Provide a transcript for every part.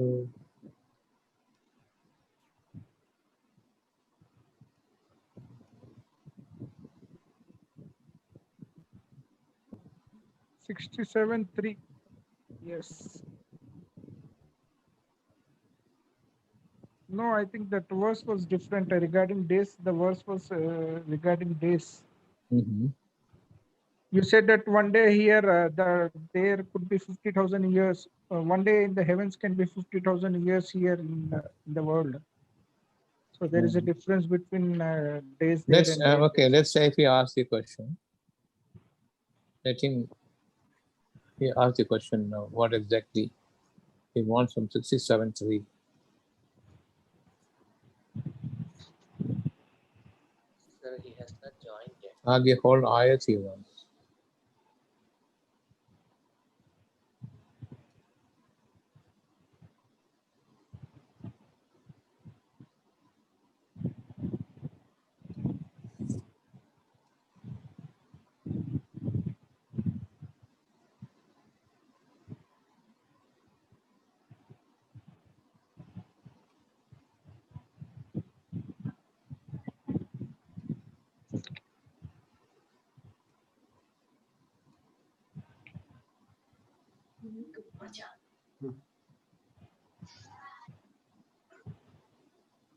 So 67:3. Yes. No, I think that verse was different regarding days. The verse was regarding days. You said that one day here, there could be 50,000 years. One day in the heavens can be 50,000 years here in the world. So there is a difference between days there let's and night okay. there. Let's say if he asks the question, let him he ask the question now. What exactly he wants from 67.3? Sir, he has not joined yet. The whole ayat he wants.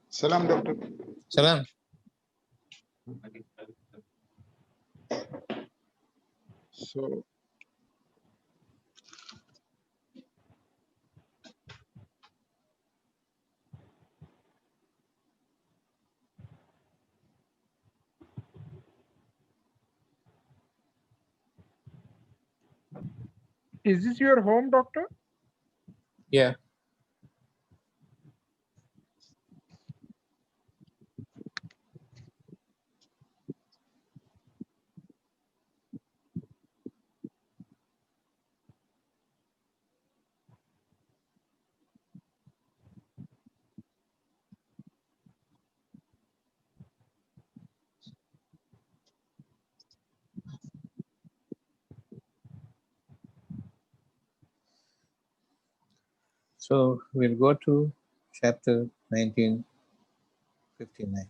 Salam, doctor. Salam. So, Is this your home, doctor? Yeah. So we'll go to chapter 1959.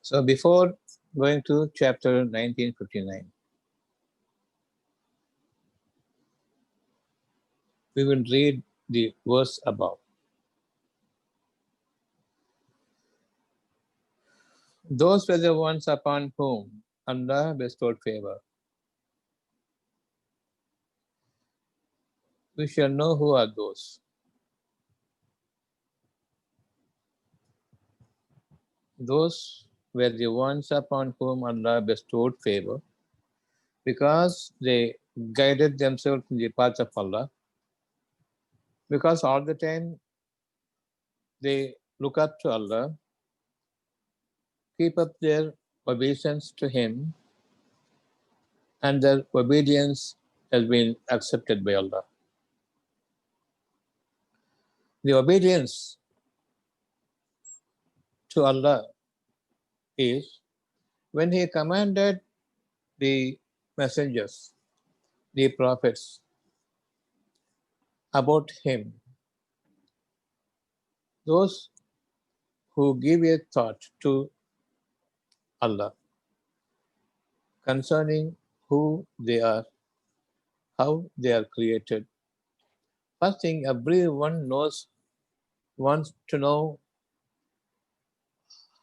So before going to chapter 1959, we will read the verse above. Those were the ones upon whom Allah bestowed favor. We shall know who are those. Those were the ones upon whom Allah bestowed favor because they guided themselves in the path of Allah, because all the time they look up to Allah, keep up their obeisance to Him, and their obedience has been accepted by Allah. The obedience to Allah is when He commanded the messengers, the prophets, about Him. Those who give a thought to Allah concerning who they are, how they are created, First thing, everyone wants to know,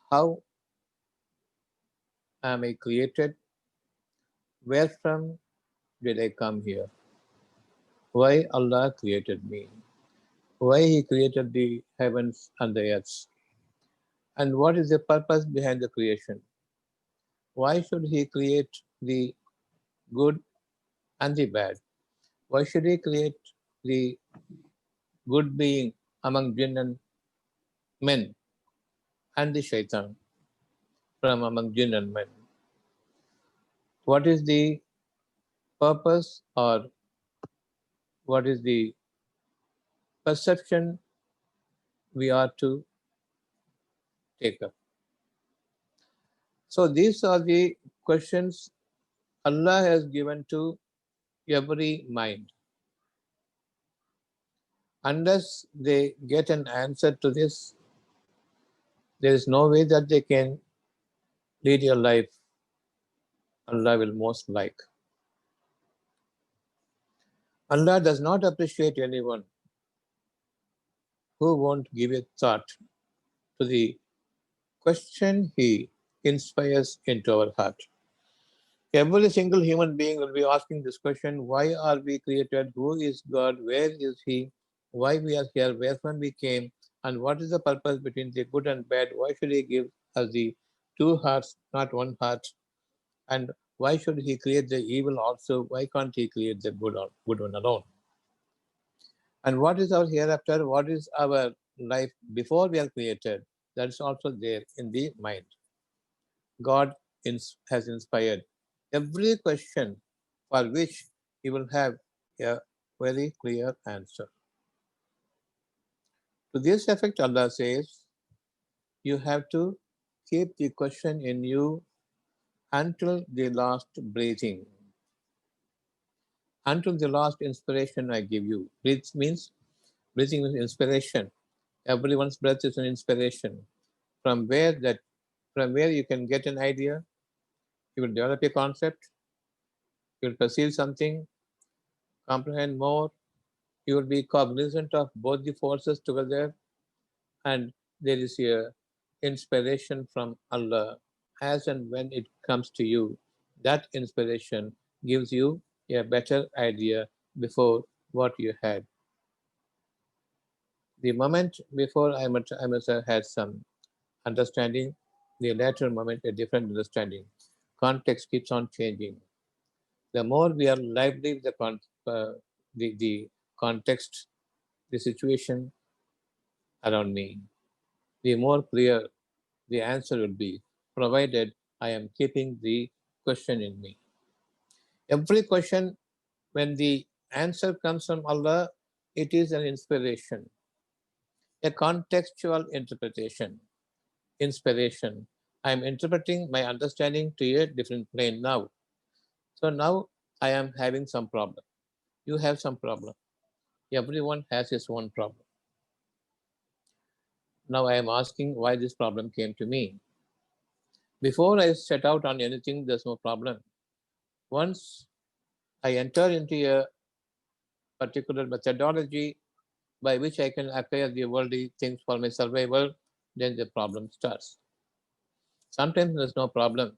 how am I created? Where from did I come here? Why Allah created me? Why He created the heavens and the earth? And what is the purpose behind the creation? Why should He create the good and the bad? Why should He create the good being among jinn and men and the shaitan from among jinn and men? What is the purpose, or what is the perception we are to take up? So these are the questions Allah has given to every mind. Unless they get an answer to this, there is no way that they can lead a life Allah will most like. Allah does not appreciate anyone who won't give a thought to the question He inspires into our heart. Every single human being will be asking this question: why are we created? Who is God? Where is He? Why we are here? Where from we came? And what is the purpose between the good and bad? Why should He give us the two hearts, not one heart? And why should He create the evil also? Why can't He create the good one alone? And what is our hereafter? What is our life before we are created? That is also there in the mind. God has inspired every question for which He will have a very clear answer. To this effect, Allah says, you have to keep the question in you until the last breathing, until the last inspiration I give you. Breathing means inspiration. Everyone's breath is an inspiration. From where you can get an idea, you will develop a concept, you will perceive something, comprehend more, you will be cognizant of both the forces together, and there is a inspiration from Allah. As and when it comes to you, that inspiration gives you a better idea before what you had. The moment before I must have had some understanding, the later moment a different understanding. Context keeps on changing. The more we are lively with the context, the situation around me, the more clear the answer will be, provided I am keeping the question in me. Every question, when the answer comes from Allah, it is an inspiration, a contextual interpretation, inspiration. I am interpreting my understanding to a different plane now. So now I am having some problem. You have some problem. Everyone has his own problem. Now I am asking why this problem came to me. Before I set out on anything, there's no problem. Once I enter into a particular methodology by which I can acquire the worldly things for my survival, then the problem starts. Sometimes there's no problem.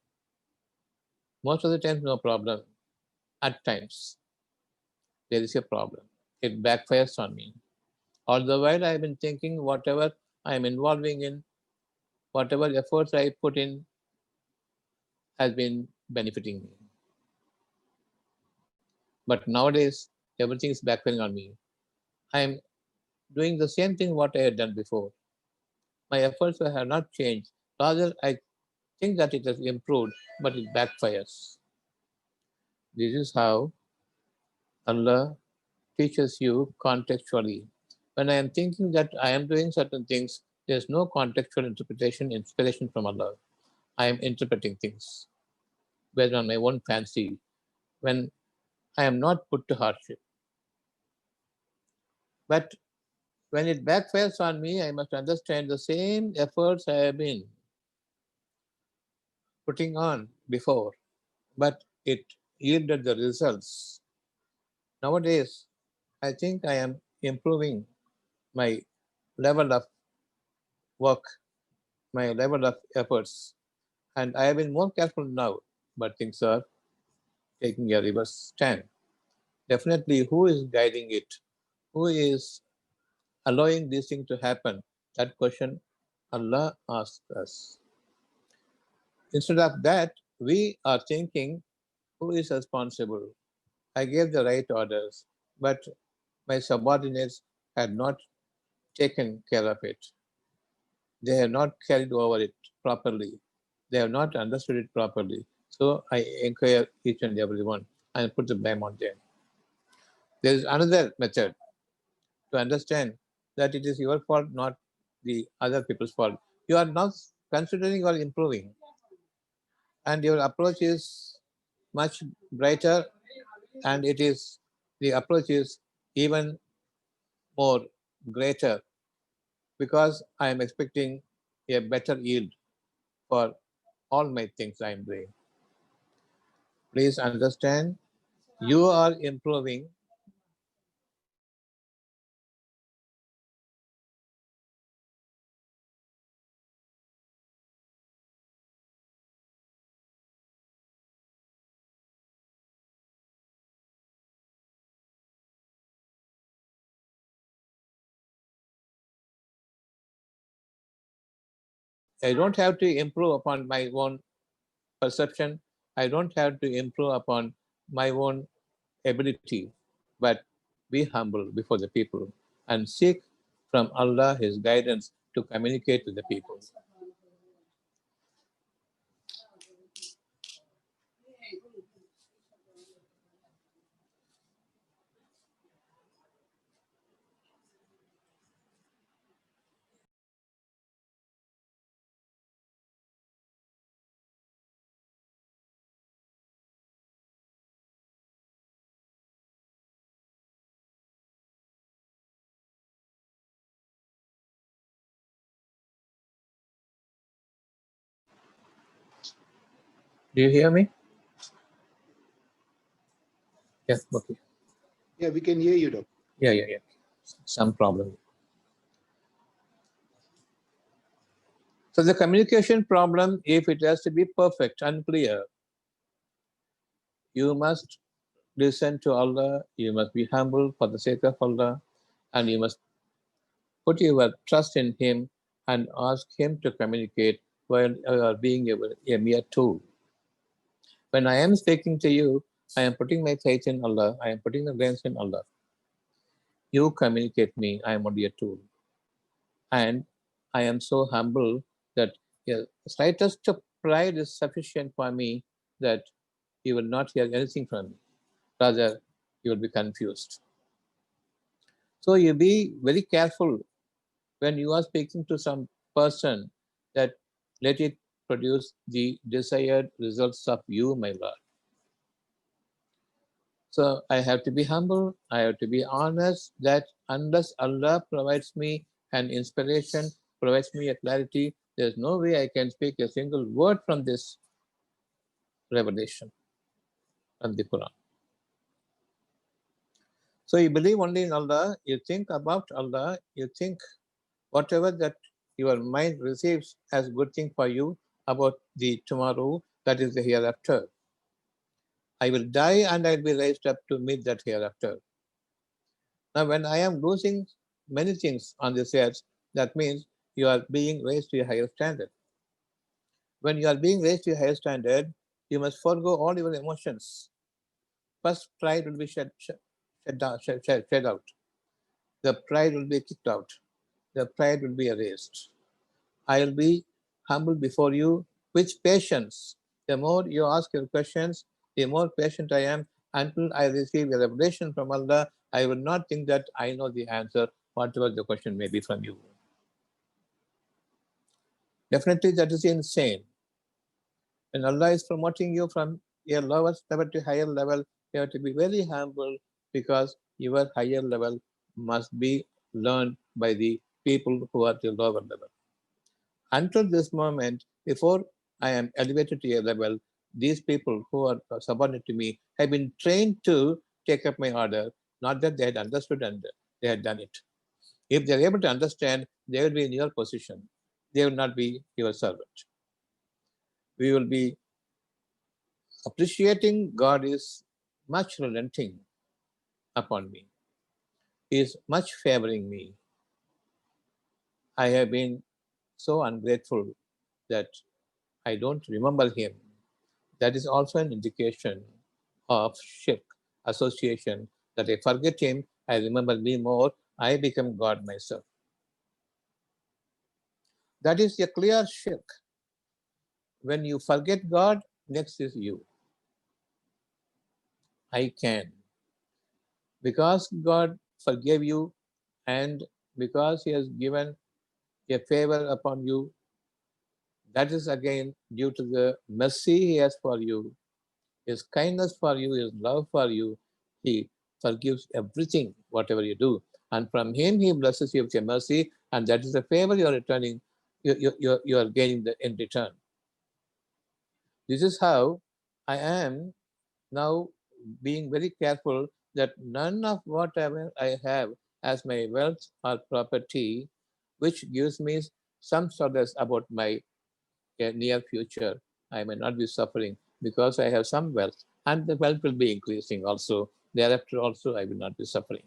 Most of the time, no problem. At times, there is a problem. It backfires on me. All the while, I've been thinking whatever I'm involving in, whatever efforts I put in, has been benefiting me. But nowadays, everything is backfiring on me. I'm doing the same thing what I had done before. My efforts have not changed. Rather, I think that it has improved, but it backfires. This is how Allah teaches you contextually. When I am thinking that I am doing certain things, there's no contextual interpretation, inspiration from Allah. I am interpreting things based on my own fancy when I am not put to hardship. But when it backfires on me, I must understand the same efforts I have been putting on before, but it yielded the results. Nowadays, I think I am improving my level of work, my level of efforts, and I have been more careful now, but things are taking a reverse stand. Definitely, who is guiding it? Who is allowing these things to happen? That question Allah asks us. Instead of that, we are thinking, who is responsible? I gave the right orders, but my subordinates had not taken care of it. They have not carried over it properly. They have not understood it properly. So I inquire each and every one and put the blame on them. There is another method to understand that it is your fault, not the other people's fault. You are not considering you are improving, and your approach is much brighter, and it is the approach is even more greater because I am expecting a better yield for all my things I am doing. Please understand, you are improving. I don't have to improve upon my own perception. I don't have to improve upon my own ability, but be humble before the people and seek from Allah His guidance to communicate with the people. Do you hear me? Yes, okay. Yeah, we can hear you, Doctor. Yeah. Some problem. So the communication problem, if it has to be perfect and clear, you must listen to Allah, you must be humble for the sake of Allah, and you must put your trust in Him and ask Him to communicate while you are being a mere tool. When I am speaking to you, I am putting my faith in Allah, I am putting the grains in Allah. You communicate me, I am only a tool. And I am so humble that the slightest of pride is sufficient for me that you will not hear anything from me. Rather, you will be confused. So you be very careful when you are speaking to some person that let it produce the desired results of you, my Lord. So I have to be humble. I have to be honest that unless Allah provides me an inspiration, provides me a clarity, there's no way I can speak a single word from this revelation, from the Quran. So you believe only in Allah, you think about Allah, you think whatever that your mind receives as good thing for you about the tomorrow, that is the hereafter. I will die and I will be raised up to meet that hereafter. Now, when I am losing many things on this earth, that means you are being raised to a higher standard. When you are being raised to a higher standard, you must forego all your emotions. First, pride will be shed out. The pride will be kicked out. The pride will be erased. I will be humble before you with patience. The more you ask your questions, the more patient I am until I receive a revelation from Allah. I will not think that I know the answer, whatever the question may be from you. Definitely, that is insane. When Allah is promoting you from a lower level to higher level, you have to be very humble because your higher level must be learned by the people who are the lower level. Until this moment, before I am elevated to a level, these people who are subordinate to me have been trained to take up my order, not that they had understood and they had done it. If they are able to understand, they will be in your position. They will not be your servant. We will be appreciating God is much relenting upon me. He is much favoring me. I have been so ungrateful that I don't remember him. That is also an indication of shirk, association, that I forget him, I remember me more, I become God myself. That is a clear shirk. When you forget God, next is you. I can. Because God forgave you and because he has given a favor upon you, that is again due to the mercy he has for you, his kindness for you, his love for you. He forgives everything, whatever you do. And from him, he blesses you with your mercy. And that is the favor you are returning, you are gaining in return. This is how I am now being very careful that none of whatever I have as my wealth or property, which gives me some solace about my near future, I may not be suffering because I have some wealth, and the wealth will be increasing also. Thereafter, also, I will not be suffering.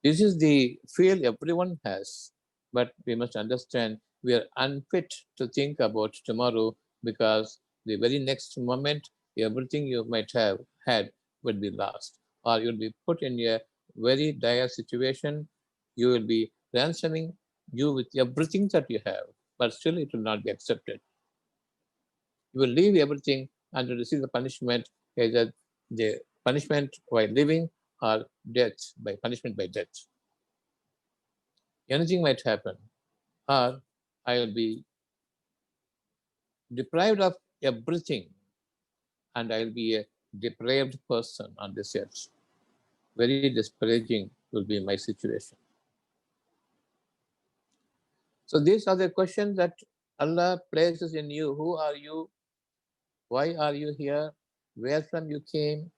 This is the feel everyone has, but we must understand we are unfit to think about tomorrow because the very next moment, everything you might have had will be lost, or you'll be put in a very dire situation. You will be ransoming you with everything that you have, but still it will not be accepted. You will leave everything and will receive the punishment, either the punishment while living or death by punishment by death. Anything might happen, or I will be deprived of everything and I will be a depraved person on this earth. Very discouraging will be my situation. So these are the questions that Allah places in you. Who are you? Why are you here? Where from you came?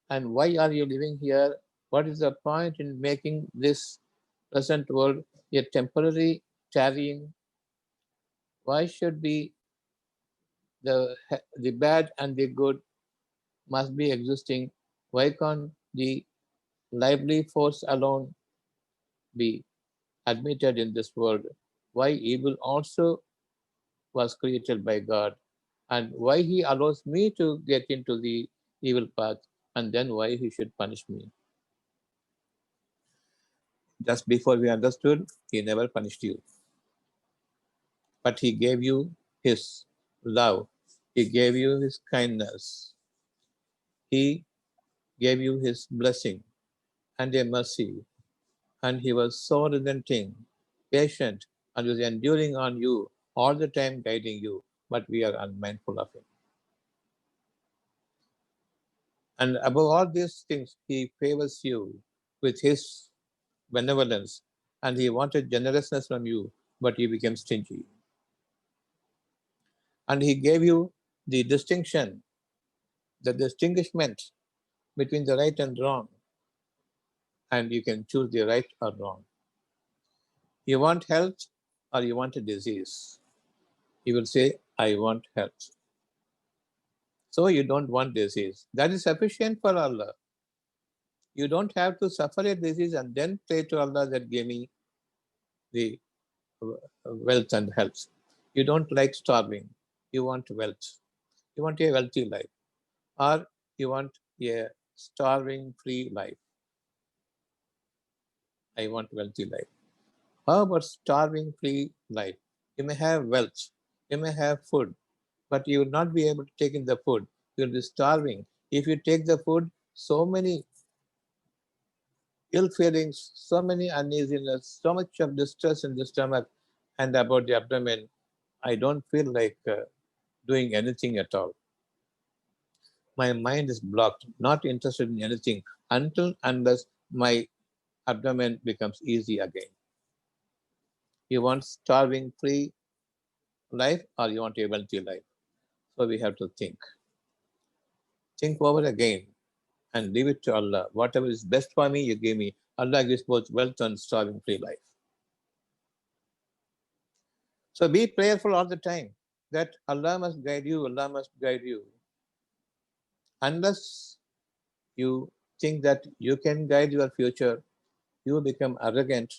And why are you living here? What is the point in making this present world a temporary tarrying? Why should be the bad and the good must be existing? Why can't the lively force alone be admitted in this world? Why evil also was created by God? And why he allows me to get into the evil path, and then why he should punish me? Just before we understood, he never punished you, but he gave you his love, he gave you his kindness, he gave you his blessing and a mercy, and he was so relenting, patient, and was enduring on you all the time, guiding you, but we are unmindful of him. And above all these things, he favors you with his benevolence, and he wanted generousness from you, but you became stingy. And he gave you the distinction, the distinguishment between the right and wrong, and you can choose the right or wrong. You want health or you want a disease. You will say, I want health. So you don't want disease. That is sufficient for Allah. You don't have to suffer a disease and then pray to Allah that give me the wealth and health. You don't like starving. You want wealth. You want a wealthy life. Or you want a starving free life. I want wealthy life. How about starving free life? You may have wealth. You may have food, but you will not be able to take in the food. You will be starving. If you take the food, so many ill feelings, so many uneasiness, so much of distress in the stomach and about the abdomen. I don't feel like doing anything at all. My mind is blocked, not interested in anything until unless my abdomen becomes easy again. You want starving free life or you want a wealthy life? So we have to think. Think over again and leave it to Allah. Whatever is best for me, you give me. Allah gives both wealth and starving free life. So be prayerful all the time that Allah must guide you, Allah must guide you. Unless you think that you can guide your future, you become arrogant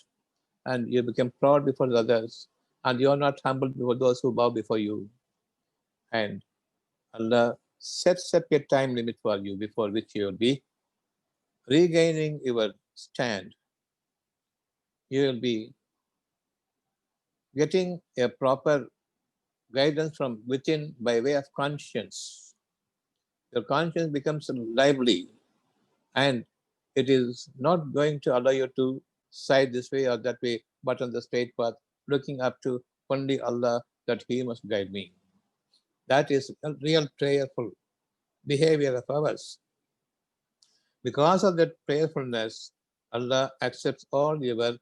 and you become proud before others, and you are not humble before those who bow before you. And Allah sets up a time limit for you before which you will be regaining your stand. You will be getting a proper guidance from within by way of conscience. Your conscience becomes lively, and it is not going to allow you to side this way or that way, but on the straight path, looking up to only Allah, that He must guide me. That is a real prayerful behavior of ours. Because of that prayerfulness, Allah accepts all your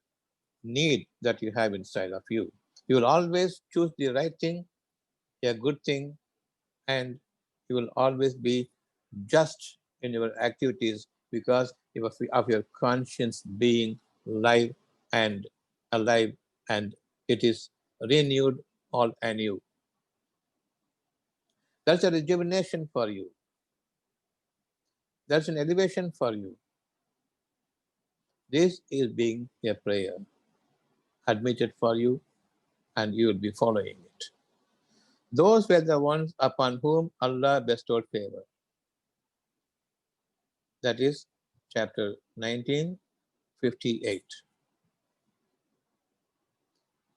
need that you have inside of you. You will always choose the right thing, a good thing, and you will always be just in your activities because of your conscience being live and alive, and it is renewed all anew. That's a rejuvenation for you. That's an elevation for you. This is being a prayer admitted for you, and you will be following it. Those were the ones upon whom Allah bestowed favor. That is chapter 1958.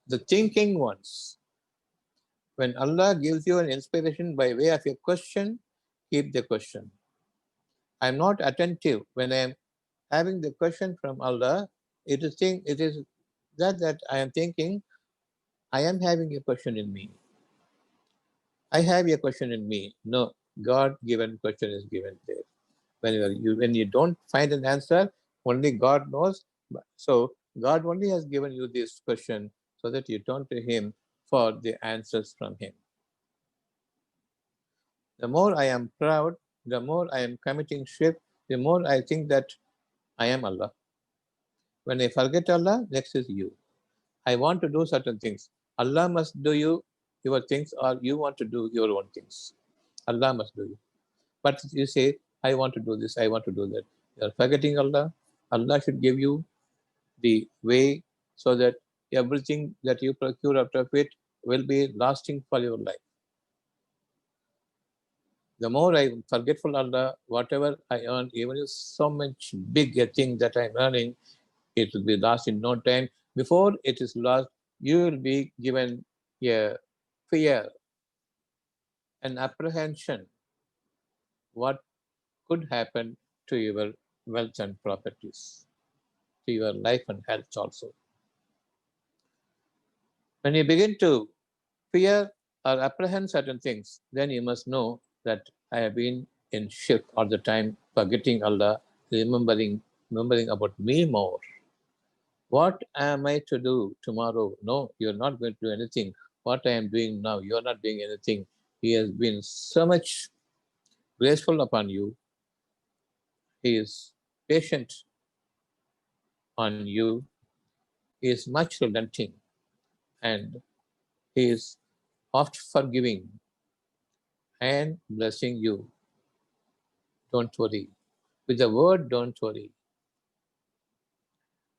The thinking ones. When Allah gives you an inspiration by way of a question, keep the question. I'm not attentive when I am having the question from Allah. It is that I am thinking, I am having a question in me. I have a question in me. No, God given question is given there. When you don't find an answer, only God knows. So God only has given you this question so that you turn to Him for the answers from Him. The more I am proud, the more I am committing shirk, the more I think that I am Allah. When I forget Allah, next is you. I want to do certain things. Allah must do your things, or you want to do your own things. Allah must do you. But you say, I want to do this, I want to do that. You are forgetting Allah. Allah should give you the way so that everything that you procure out of it will be lasting for your life. The more I am forgetful Allah, whatever I earn, even if so much big a thing that I'm earning, it will be lost in no time. Before it is lost, you will be given a fear, an apprehension, what could happen to your wealth and properties, to your life and health also. When you begin to fear or apprehend certain things, then you must know that I have been in shirk all the time, forgetting Allah, remembering about me more. What am I to do tomorrow? No, you're not going to do anything. What I am doing now, you're not doing anything. He has been so much graceful upon you. He is patient on you. He is much relenting, and He is oft forgiving and blessing you. Don't worry. With the word, don't worry.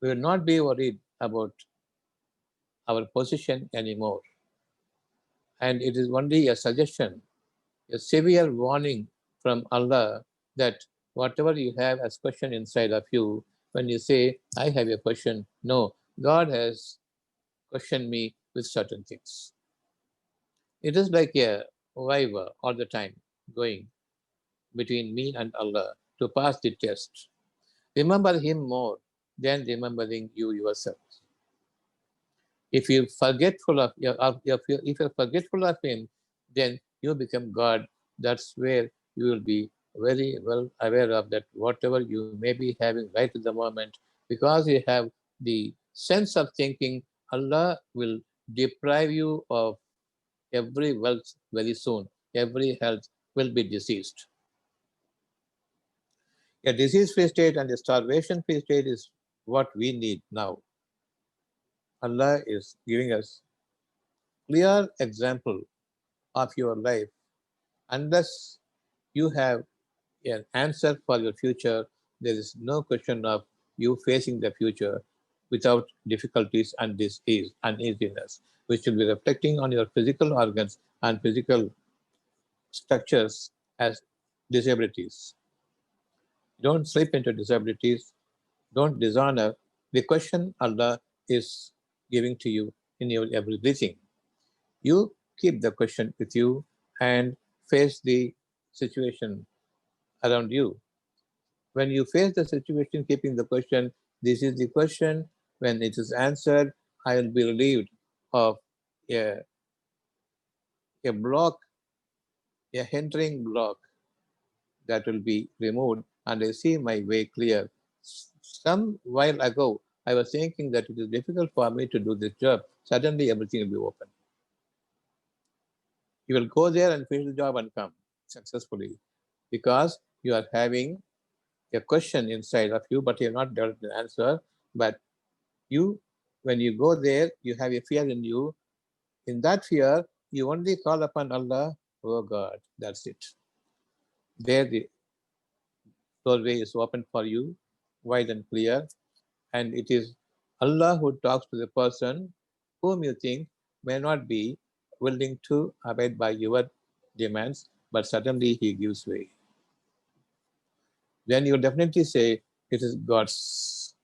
We will not be worried about our position anymore. And it is only a suggestion, a severe warning from Allah that whatever you have as question inside of you, when you say, I have a question, no, God has questioned me with certain things. It is like a viva all the time going between me and Allah to pass the test. Remember Him more than remembering you yourself. If you're forgetful if you're forgetful of Him, then you become God. That's where you will be very well aware of that whatever you may be having right at the moment, because you have the sense of thinking, Allah will deprive you of every wealth very soon. Every health will be diseased. A disease-free state and a starvation-free state is what we need now. Allah is giving us clear example of your life. Unless you have an answer for your future, there is no question of you facing the future without difficulties and disease, uneasiness, which will be reflecting on your physical organs and physical structures as disabilities. Don't slip into disabilities, don't dishonor the question Allah is giving to you in your everything. You keep the question with you and face the situation around you. When you face the situation, keeping the question, this is the question. When it is answered, I will be relieved of a, a block, a hindering block that will be removed, and I see my way clear. Some while ago, I was thinking that it is difficult for me to do this job. Suddenly, everything will be open. You will go there and finish the job and come successfully because you are having a question inside of you, but you have not developed the answer. But you, when you go there, you have a fear in you. In that fear, you only call upon Allah, oh God, that's it. There the doorway is open for you, wide and clear, and it is Allah who talks to the person whom you think may not be willing to abide by your demands, but suddenly he gives way. Then you definitely say it is God's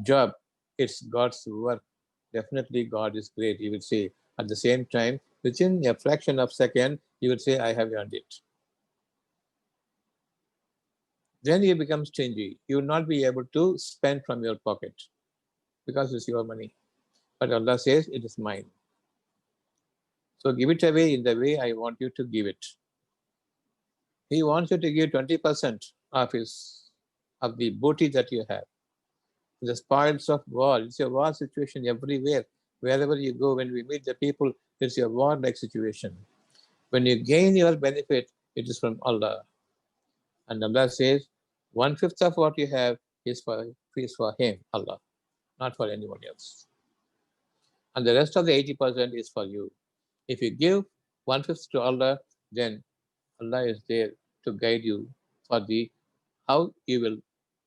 job, it's God's work. Definitely God is great, you will say. At the same time, within a fraction of a second, you will say, I have earned it. Then you become stingy. You will not be able to spend from your pocket because it's your money. But Allah says, it is mine. So give it away in the way I want you to give it. He wants you to give 20% of the booty that you have. The spoils of war. It's a war situation everywhere. Wherever you go, when we meet the people, it's a war-like situation. When you gain your benefit, it is from Allah. And Allah says, 1/5 of what you have is for Him, Allah, not for anyone else. And the rest of the 80% is for you. If you give 1/5 to Allah, then Allah is there to guide you for the how you will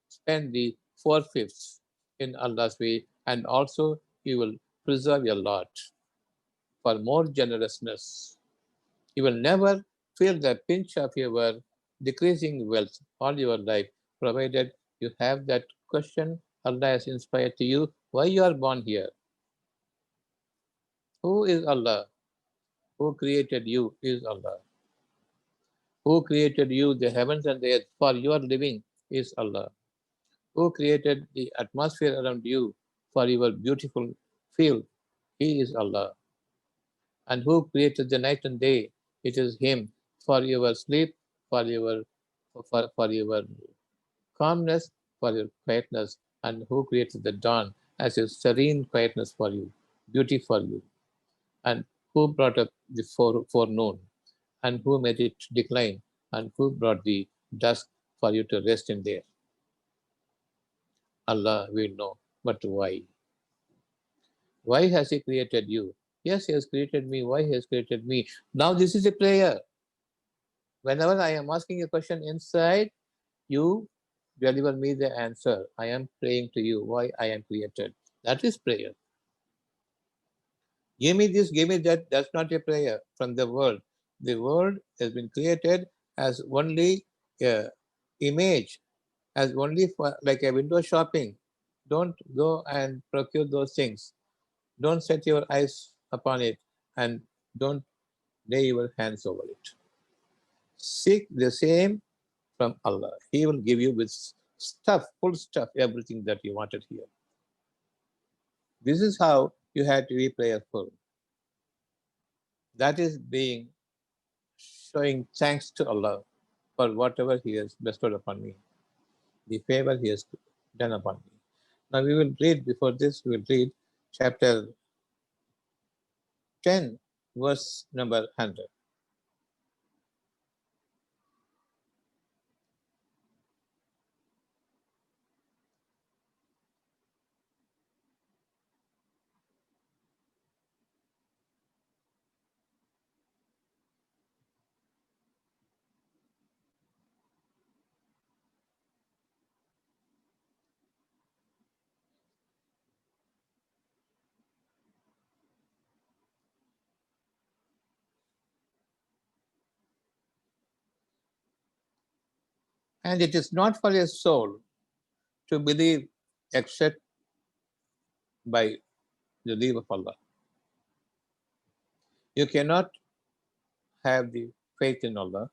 spend the 4/5 in Allah's way, and also you will preserve your lot for more generousness. You will never feel the pinch of your decreasing wealth all your life, provided you have that question Allah has inspired to you, why you are born here. Who is Allah? Who created you is Allah. Who created you, the heavens and the earth, for your living is Allah. Who created the atmosphere around you for your beautiful feel, He is Allah. And who created the night and day, it is Him. For your sleep, for your calmness, for your quietness, and who created the dawn as a serene quietness for you, beauty for you, and who brought up the forenoon, and who made it decline, and who brought the dusk for you to rest in there. Allah will know. But why? Why has He created you? Yes, He has created me. Why He has created me? Now this is a prayer. Whenever I am asking a question inside, you deliver me the answer. I am praying to you why I am created. That is prayer. Give me this, give me that. That's not a prayer from the world. The world has been created as only a image, as only for like a window shopping. Don't go and procure those things. Don't set your eyes upon it and don't lay your hands over it. Seek the same from Allah. He will give you with stuff, full stuff, everything that you wanted here. This is how you have to be prayerful. That is being showing thanks to Allah for whatever He has bestowed upon me, the favor He has done upon me. Now we will read, before this, we will read chapter 10, verse number 100. And it is not for a soul to believe except by the leave of Allah. You cannot have the faith in Allah.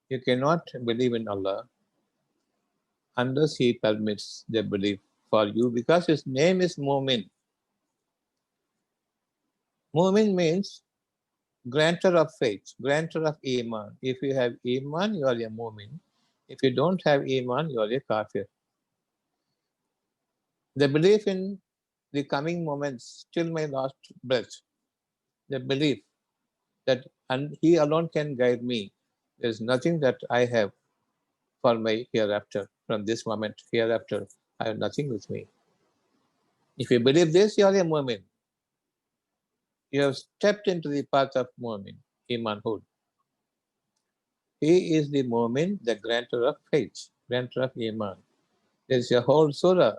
You cannot believe in Allah unless He permits the belief for you, because His name is Mu'min. Mu'min means grantor of faith, grantor of Iman. If you have Iman, you are a Mu'min. If you don't have Iman, you are a Kafir. The belief in the coming moments till my last breath, the belief that and He alone can guide me. There is nothing that I have for my hereafter. From this moment hereafter, I have nothing with me. If you believe this, you are a Mu'min. You have stepped into the path of Mu'min, Imanhood. He is the Mu'min, the grantor of faith, grantor of Iman. There is a whole surah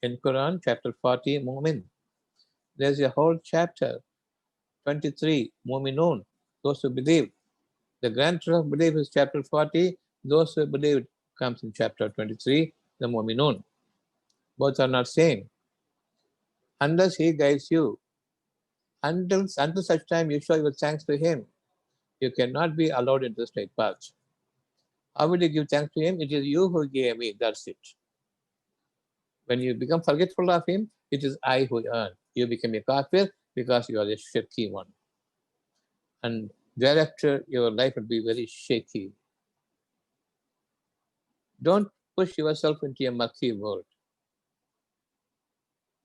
in Quran, chapter 40, Mu'min. There is a whole chapter, 23, Mu'minun, those who believe. The grantor of belief is chapter 40. Those who believe comes in chapter 23, the Mu'minun. Both are not same. Unless He guides you, until such time you show your thanks to Him, you cannot be allowed into the straight path. How will you give thanks to Him? It is you who gave me, that's it. When you become forgetful of Him, it is I who earn. You become a kafir because you are a shirky one. And thereafter, your life will be very shaky. Don't push yourself into a murky world.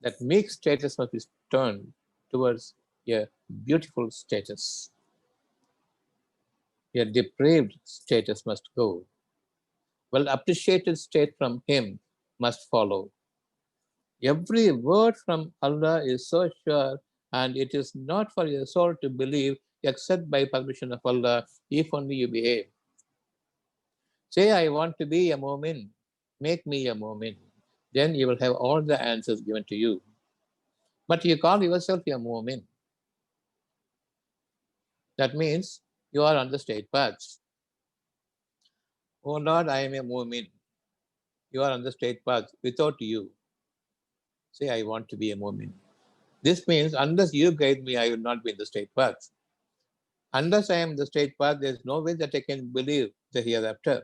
That meek status must be turned towards a beautiful status. A depraved status must go. Well appreciated state from Him must follow. Every word from Allah is so sure, and it is not for your soul to believe except by permission of Allah, if only you behave. Say, I want to be a Mu'min. Make me a Mu'min. Then you will have all the answers given to you. But you call yourself a Mu'min. That means you are on the straight path. Oh Lord, I am a Mu'min. You are on the straight path without you. Say, I want to be a Mu'min. This means unless you guide me, I will not be in the straight path. Unless I am in the straight path, there is no way that I can believe the hereafter.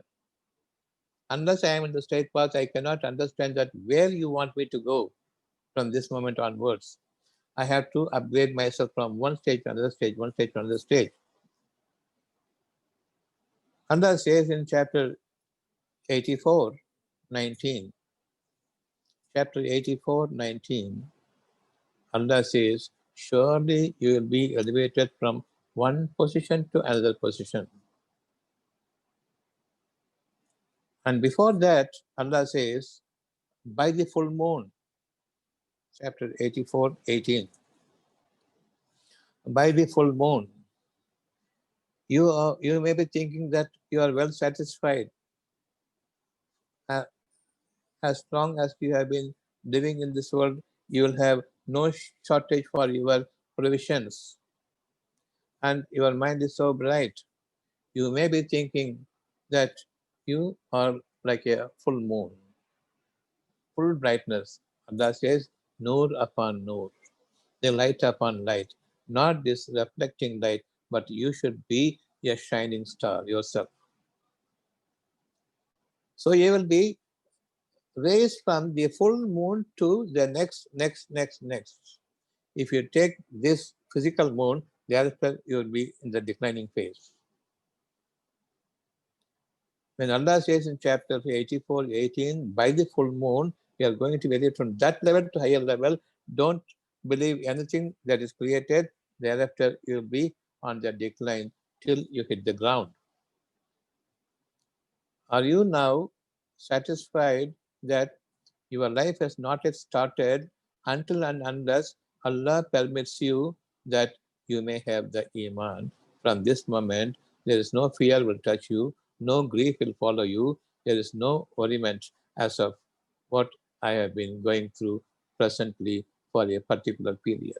Unless I am in the straight path, I cannot understand that where you want me to go from this moment onwards. I have to upgrade myself from one stage to another stage, one stage to another stage. Allah says in chapter 84, 19, chapter 84, 19, Allah says, surely you will be elevated from one position to another position. And before that, Allah says, by the full moon, chapter 84, 18, by the full moon, you may be thinking that you are well satisfied as long as you have been living in this world. You will have no shortage for your provisions, and your mind is so bright. You may be thinking that you are like a full moon, full brightness. Allah says, Noor upon Noor, the light upon light, not this reflecting light, but you should be a shining star yourself. So you will be raised from the full moon to the next. If you take this physical moon, thereafter you will be in the declining phase. When Allah says in chapter 84, 18, by the full moon, you are going to vary from that level to higher level. Don't believe anything that is created. Thereafter, you will be on the decline till you hit the ground. Are you now satisfied that your life has not yet started until and unless Allah permits you that you may have the Iman? From this moment, there is no fear will touch you, no grief will follow you, there is no worriment as of what I have been going through presently for a particular period.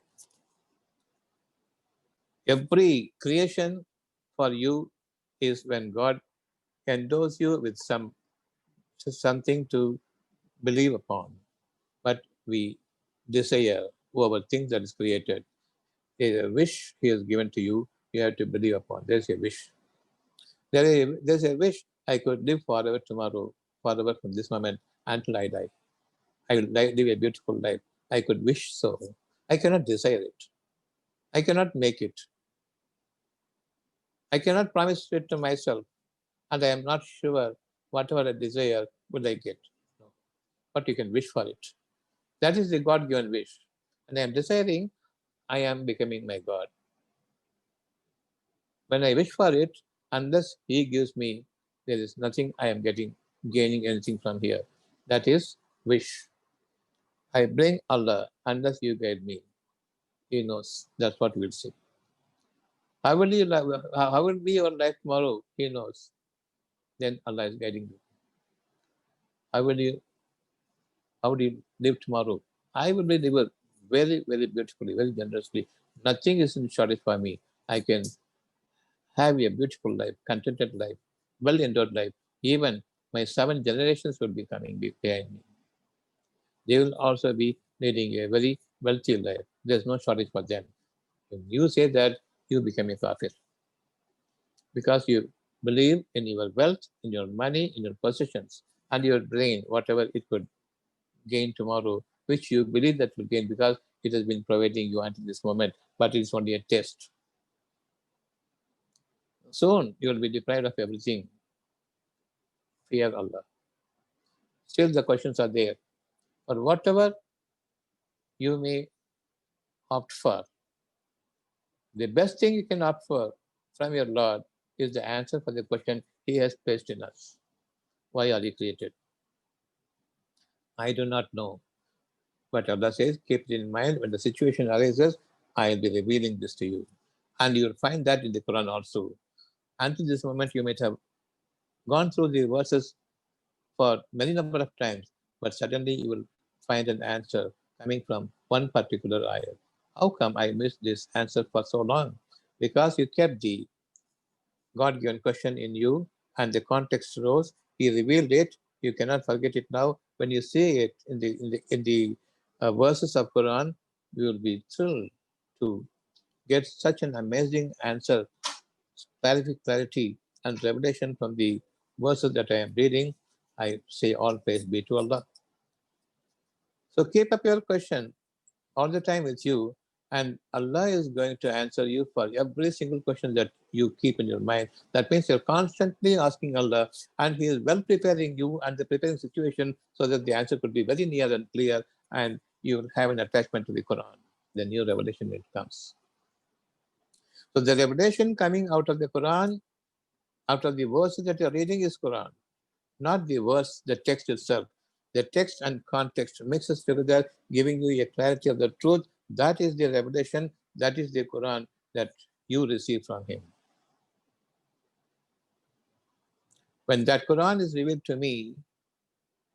Every creation for you is when God endows you with something to believe upon, but we desire over things that is created. There is a wish He has given to you. You have to believe upon. There's a wish. There's a wish I could live forever tomorrow, forever from this moment until I die. I will live a beautiful life. I could wish so. I cannot desire it. I cannot make it. I cannot promise it to myself, and I am not sure whatever I desire will I get. No. But you can wish for it. That is the God given wish. And I am desiring, I am becoming my God. When I wish for it, unless He gives me, there is nothing I am gaining anything from here. That is wish. I bring Allah unless you guide me. He knows. That's what we'll see. How will be your life tomorrow? He knows. Then Allah is guiding you. How will you how do you live tomorrow? I will be live very, very beautifully, very generously. Nothing is in shortage for me. I can have a beautiful life, contented life, well endowed life. Even my 7 generations will be coming behind me. They will also be leading a very wealthy life. There's no shortage for them. When you say that, you become a kafir because you believe in your wealth, in your money, in your possessions, and your brain, whatever it could gain tomorrow, which you believe that will gain because it has been providing you until this moment, but it's only a test. Soon you will be deprived of everything. Fear Allah. Still, the questions are there. But whatever you may opt for, the best thing you can opt for from your Lord is the answer for the question He has placed in us. Why are you created? I do not know. But Allah says, keep it in mind when the situation arises, I will be revealing this to you. And you will find that in the Quran also. Until this moment, you might have gone through the verses for many number of times, but suddenly you will find an answer coming from one particular ayah. How come I missed this answer for so long? Because you kept the God-given question in you, and the context rose. He revealed it. You cannot forget it now. When you see it in the verses of Quran, you will be thrilled to get such an amazing answer, clarity, and revelation from the verses that I am reading. I say all praise be to Allah. So keep up your question all the time with you, and Allah is going to answer you for every single question that you keep in your mind. That means you're constantly asking Allah, and He is well preparing you and the preparing situation so that the answer could be very near and clear, and you will have an attachment to the Quran. The new revelation when it comes. So the revelation coming out of the Quran, out of the verses that you're reading is Quran, not the verse, the text itself. The text and context mixes together, giving you a clarity of the truth. That is the revelation, that is the Quran that you receive from Him. When that Quran is revealed to me,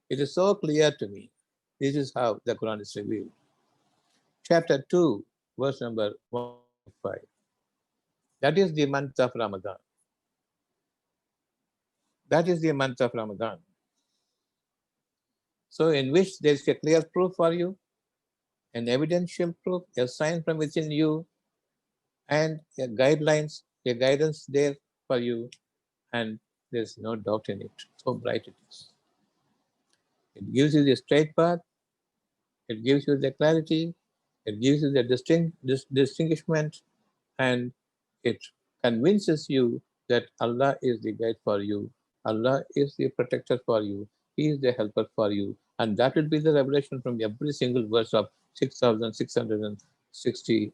it is so clear to me. This is how the Quran is revealed. Chapter 2, verse number 105. That is the month of Ramadan. That is the month of Ramadan. So, in which there is a clear proof for you, an evidential proof, a sign from within you, and a guidelines, a guidance there for you, and there's no doubt in it. So bright it is. It gives you the straight path, it gives you the clarity, it gives you the distinguishment, and it convinces you that Allah is the guide for you, Allah is the protector for you, He is the helper for you, and that will be the revelation from every single verse of 6,660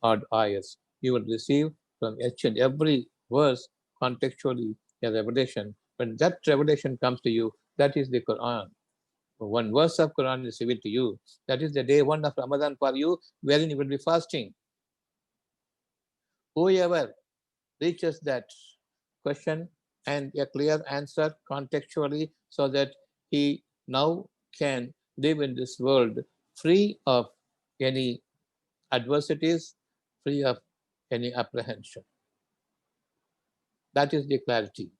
odd ayahs. You will receive from each and every verse contextually a revelation. When that revelation comes to you, that is the Quran. One verse of Quran is revealed to you. That is the day one of Ramadan for you, wherein you will be fasting. Whoever reaches that question and a clear answer contextually so that he now can live in this world free of any adversities, free of any apprehension. That is the clarity.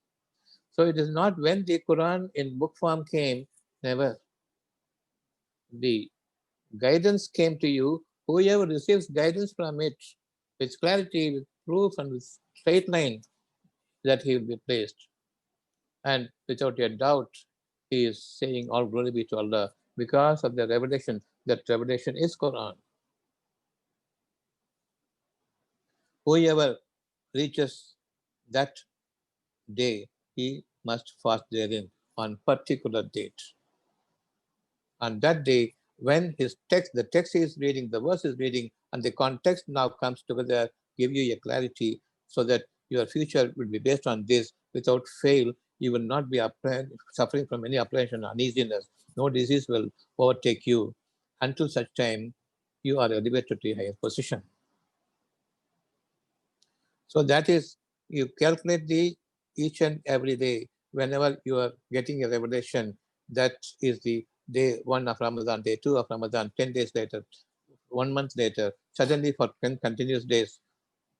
So it is not when the Quran in book form came, never. The guidance came to you. Whoever receives guidance from it with clarity, with proof, and with straight line, that he will be placed. And without a doubt, he is saying all glory be to Allah because of the revelation. That revelation is Quran. Whoever reaches that day, he must fast therein on particular date. On that day, when his text, the text is reading, the verse is reading, and the context now comes together, give you a clarity so that your future will be based on this. Without fail, you will not be suffering from any apprehension, uneasiness. No disease will overtake you until such time you are elevated to a higher position. So that is, you calculate the each and every day, whenever you are getting a revelation, that is the day 1 of Ramadan, day 2 of Ramadan, 10 days later, 1 month later, suddenly for 10 continuous days,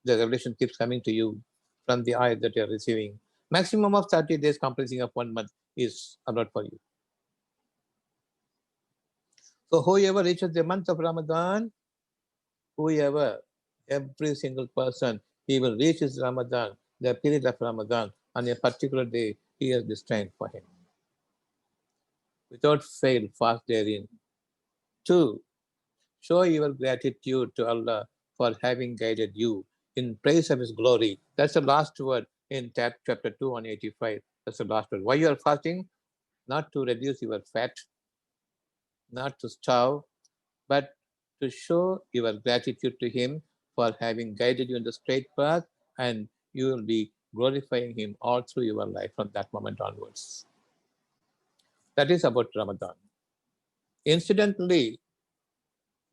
the revelation keeps coming to you from the ayat that you are receiving. Maximum of 30 days comprising of 1 month is allowed for you. So whoever reaches the month of Ramadan, whoever, every single person, he will reach his Ramadan, the period of Ramadan, on a particular day, he has destined for him. Without fail, fast therein. 2, show your gratitude to Allah for having guided you in praise of his glory. That's the last word in chapter 2 185. That's the last word. Why you are fasting? Not to reduce your fat, not to starve, but to show your gratitude to him for having guided you in the straight path, and you will be glorifying him all through your life from that moment onwards. That is about Ramadan. Incidentally,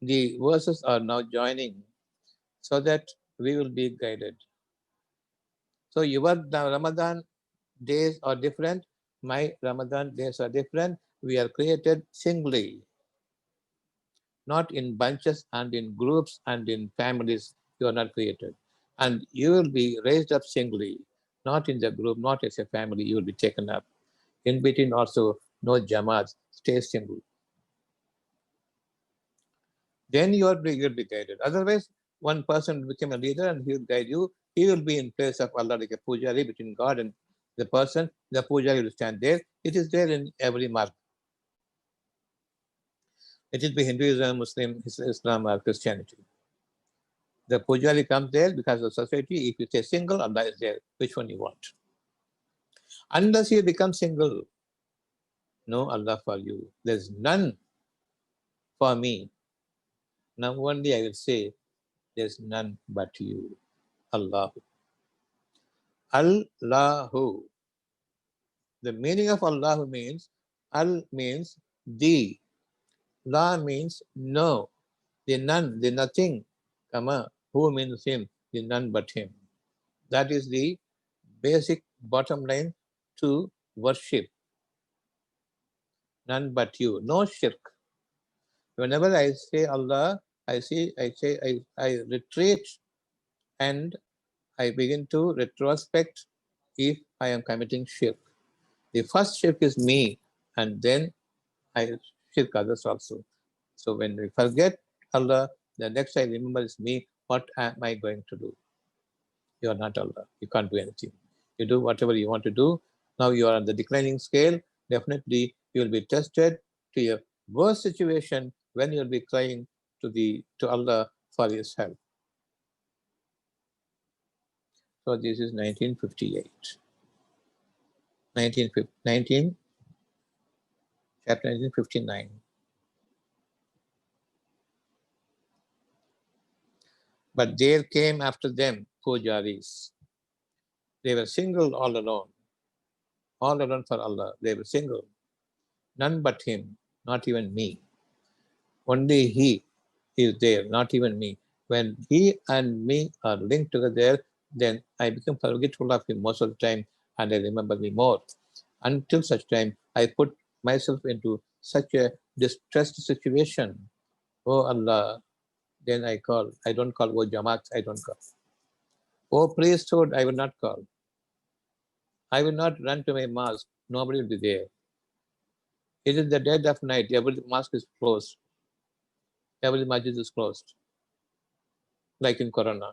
the verses are now joining so that we will be guided. So your Ramadan days are different, my Ramadan days are different. We are created singly, not in bunches and in groups and in families. You are not created. And you will be raised up singly, not in the group, not as a family. You will be taken up. In between also, no jamaats, stay single. Then you'll be guided. Otherwise, one person will become a leader and he will guide you. He will be in place of Allah like a pujari between God and the person. The pujari will stand there. It is there in every mark. It will be Hinduism, Muslim, Islam, or Christianity. The pujari comes there because of society. If you say single, Allah is there. Which one you want? Unless you become single, no Allah for you. There's none for me. Now only I will say, there's none but you. Allah. Allahu. The meaning of Allah means, Al means the, La means no, the none, the nothing, Kama, who means him, the none but him. That is the basic bottom line to worship. None but you, no shirk. Whenever I say Allah, I retreat and I begin to retrospect if I am committing shirk. The first shirk is me, and then I shirk others also. So when we forget Allah, the next I remember is me. What am I going to do? You are not Allah. You can't do anything. You do whatever you want to do. Now you are on the declining scale. Definitely you will be tested to your worst situation when you will be crying to Allah for his help. So this is 1958. 19, chapter 1959. But there came after them pujaris. They were single all alone for Allah. They were single. None but him, not even me. Only he is there, not even me. When he and me are linked together, then I become forgetful of him most of the time and I remember me more. Until such time, I put myself into such a distressed situation. Oh Allah, then I call. I don't call. Oh Jamaat, I don't call. Oh priesthood, I will not call. I will not run to my mosque. Nobody will be there. It is the dead of night. Every mosque is closed. Every masjid is closed. Like in Corona.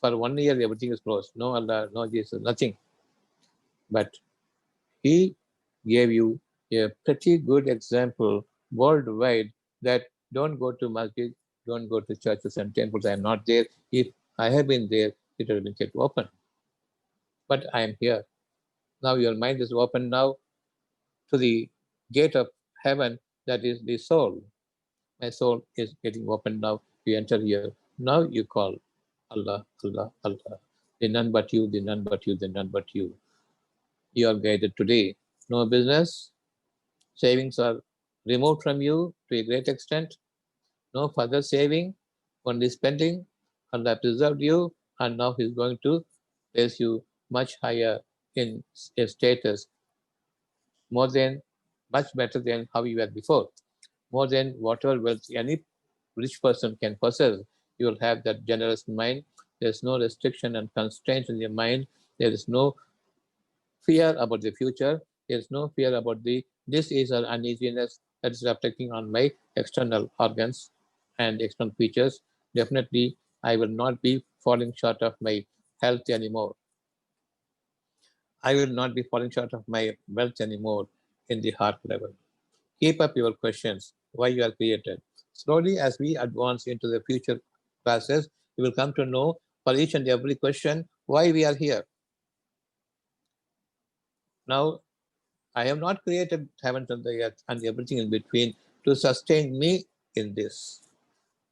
For 1 year, everything is closed. No Allah, no Jesus, nothing. But He gave you a pretty good example worldwide that don't go to masjid, don't go to churches and temples. I am not there. If I have been there, it would have been kept open. But I am here. Now your mind is open now to the gate of heaven, that is the soul. My soul is getting open now. You enter here. Now you call Allah, Allah, Allah. The none but you, the none but you, the none but you. You are guided today. No business. Savings are removed from you to a great extent. No further saving, only spending. Allah preserved you, and now He's going to place you much higher in a status, more than, much better than how you were before, more than whatever wealth any rich person can possess. You will have that generous mind. There's no restriction and constraints in your mind. There is no fear about the future. There's no fear about the disease or uneasiness that is affecting on my external organs and external features. Definitely, I will not be falling short of my health anymore. I will not be falling short of my wealth anymore in the heart level. Keep up your questions, why you are created. Slowly, as we advance into the future classes, you will come to know for each and every question why we are here. Now, I have not created heaven and the earth and everything in between to sustain me in this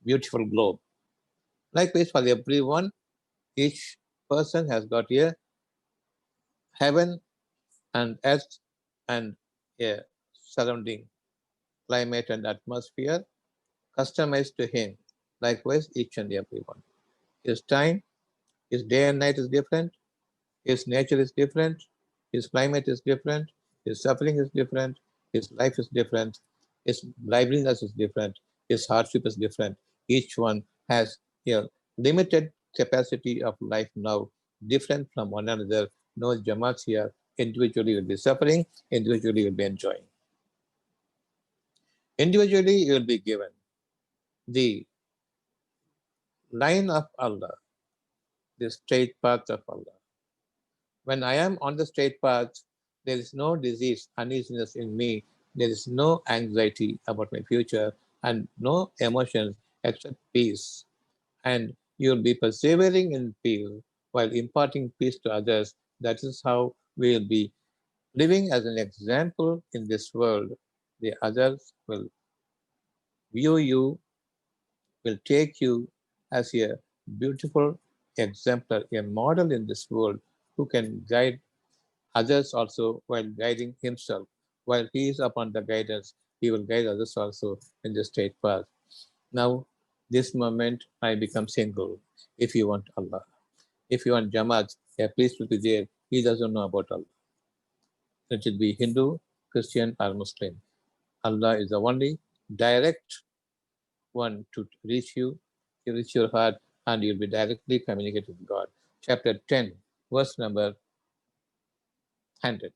beautiful globe. Likewise, for everyone, each person has got a heaven and earth and a surrounding climate and atmosphere customized to him. Likewise, each and everyone. His time, his day and night is different. His nature is different. His climate is different. His suffering is different. His life is different. His liveliness is different. His hardship is different. Each one has a limited capacity of life now, different from one another. No jamaats here. Individually will be suffering. Individually will be enjoying. Individually you will be given the line of Allah, the straight path of Allah. When I am on the straight path, there is no disease, uneasiness in me. There is no anxiety about my future and no emotions except peace. And you will be persevering in peace while imparting peace to others. That is how we will be living as an example in this world. The others will view you, will take you as a beautiful exemplar, a model in this world who can guide others also while guiding himself. While he is upon the guidance, he will guide others also in the straight path. Now, this moment, I become single. If you want Allah, if you want Jamaat, a priest will be there. He doesn't know about Allah. It should be Hindu, Christian, or Muslim. Allah is the only direct one to reach you, to reach your heart, and you'll be directly communicating with God. Chapter 10, verse number 100.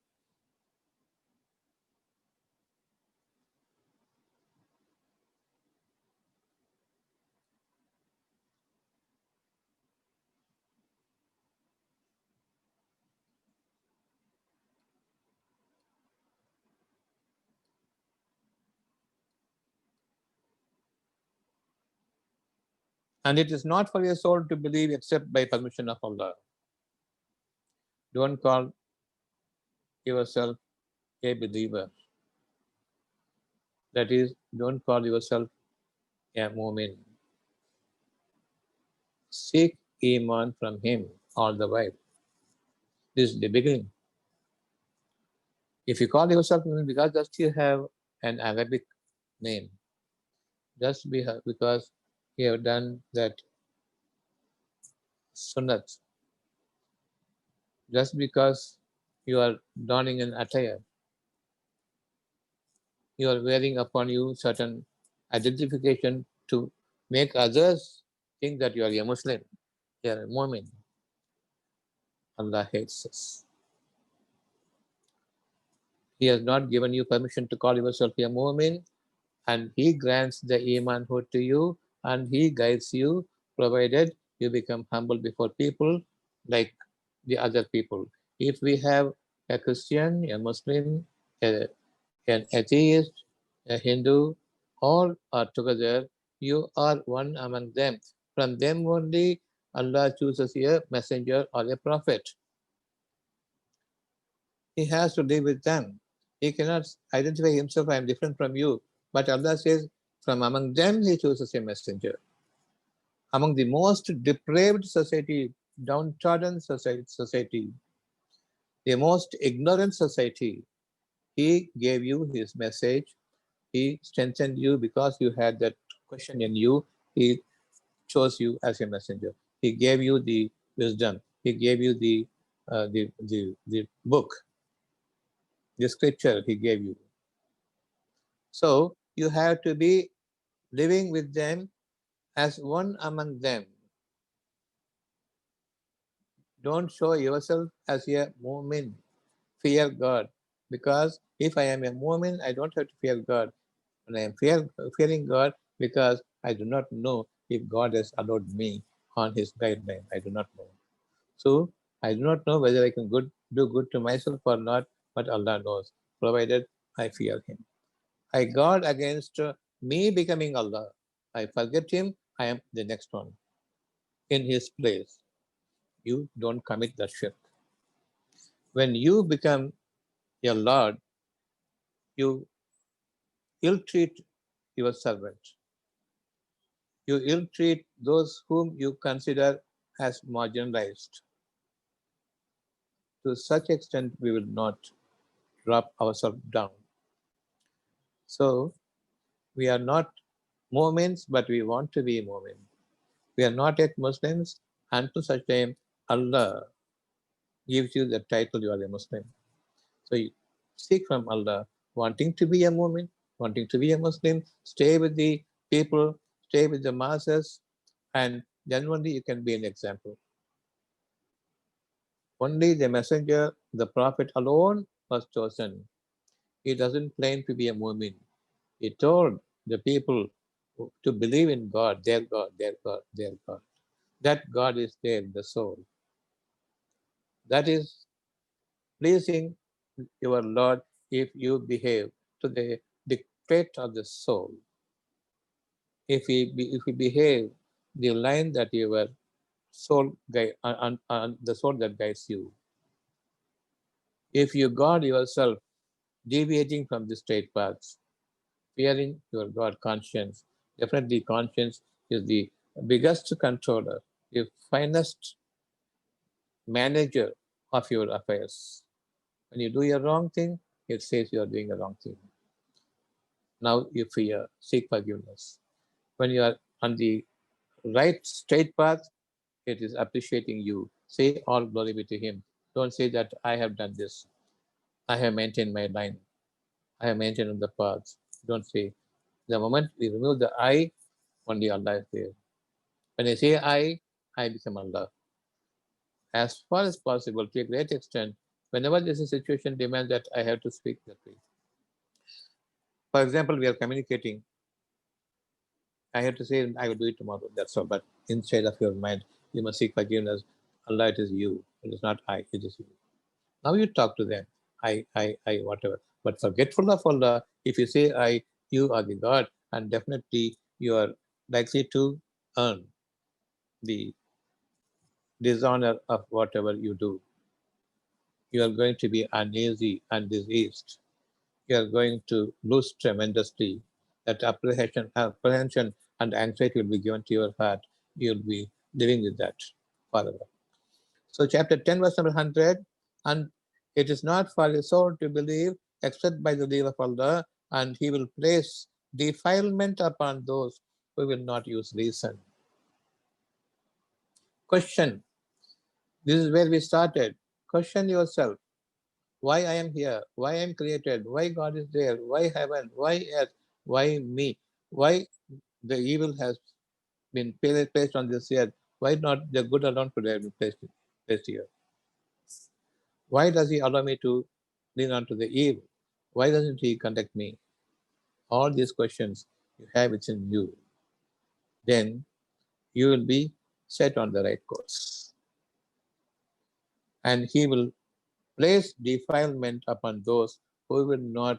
And it is not for your soul to believe except by permission of Allah. Don't call yourself a believer. That is, don't call yourself a mu'min. Seek iman from him all the while. This is the beginning. If you call yourself mu'min because just you have an Arabic name, just because you have done that sunnat, just because you are donning an attire, you are wearing upon you certain identification to make others think that you are a Muslim, you are a Mu'min. Allah hates us. He has not given you permission to call yourself a mu'min, and He grants the imanhood to you, and He guides you, provided you become humble before people like the other people. If we have a Christian, a Muslim, an atheist, a Hindu, all are together, you are one among them. From them only Allah chooses a messenger or a prophet. He has to live with them. He cannot identify himself, I am different from you. But Allah says, from among them He chooses a messenger. Among the most depraved society, downtrodden society, the most ignorant society, He gave you His message. He strengthened you because you had that question in you. He chose you as a messenger. He gave you the wisdom. He gave you the book, the scripture He gave you. So you have to be living with them as one among them. Don't show yourself as a mu'min. Fear God. Because if I am a mu'min, I don't have to fear God. And I am fearing God because I do not know if God has allowed me on His guideline. I do not know. So I do not know whether I can do good to myself or not, but Allah knows, provided I fear Him. I guard against me becoming Allah. I forget Him, I am the next one in His place. You don't commit the shirk. When you become a Lord, you ill treat your servant. You ill treat those whom you consider as marginalized. To such extent, we will not drop ourselves down. So, we are not Muslims, but we want to be Muslim. We are not yet Muslims until such time Allah gives you the title you are a Muslim. So you seek from Allah, wanting to be a Muslim, wanting to be a Muslim, stay with the people, stay with the masses, and then only you can be an example. Only the messenger, the prophet alone was chosen. He doesn't claim to be a Mu'min. He told the people to believe in God, their God, their God, their God. That God is there in the soul. That is pleasing your Lord if you behave to the dictate of the soul. If you behave the line that your soul guide, the soul that guides you. If you guard yourself deviating from the straight paths, fearing your God conscience, definitely conscience is the biggest controller, the finest manager of your affairs. When you do a wrong thing, it says you are doing a wrong thing. Now you fear, seek forgiveness. When you are on the right straight path, it is appreciating you. Say all glory be to Him. Don't say that I have done this. I have maintained my line. I have maintained the path. Don't say. The moment we remove the I, only Allah is there. When I say I become Allah. As far as possible, to a great extent, whenever there's a situation demands that I have to speak that way. For example, we are communicating. I have to say I will do it tomorrow. That's all. But inside of your mind, you must seek forgiveness. Allah, it is you. It is not I. It is you. Now you talk to them. Whatever. But forgetful of Allah, if you say you are the God, and definitely you are likely to earn the dishonor of whatever you do. You are going to be uneasy and diseased. You are going to lose tremendously. That apprehension and anxiety will be given to your heart. You'll be living with that forever. So chapter 10, verse number 100, and it is not for a soul to believe except by the leave of Allah, and He will place defilement upon those who will not use reason. Question. This is where we started. Question yourself. Why I am here? Why I am created? Why God is there? Why heaven? Why earth? Why me? Why the evil has been placed on this earth? Why not the good alone could have been placed here? Why does he allow me to lean onto the evil? Why doesn't he conduct me? All these questions you have within you. Then you will be set on the right course. And he will place defilement upon those who will not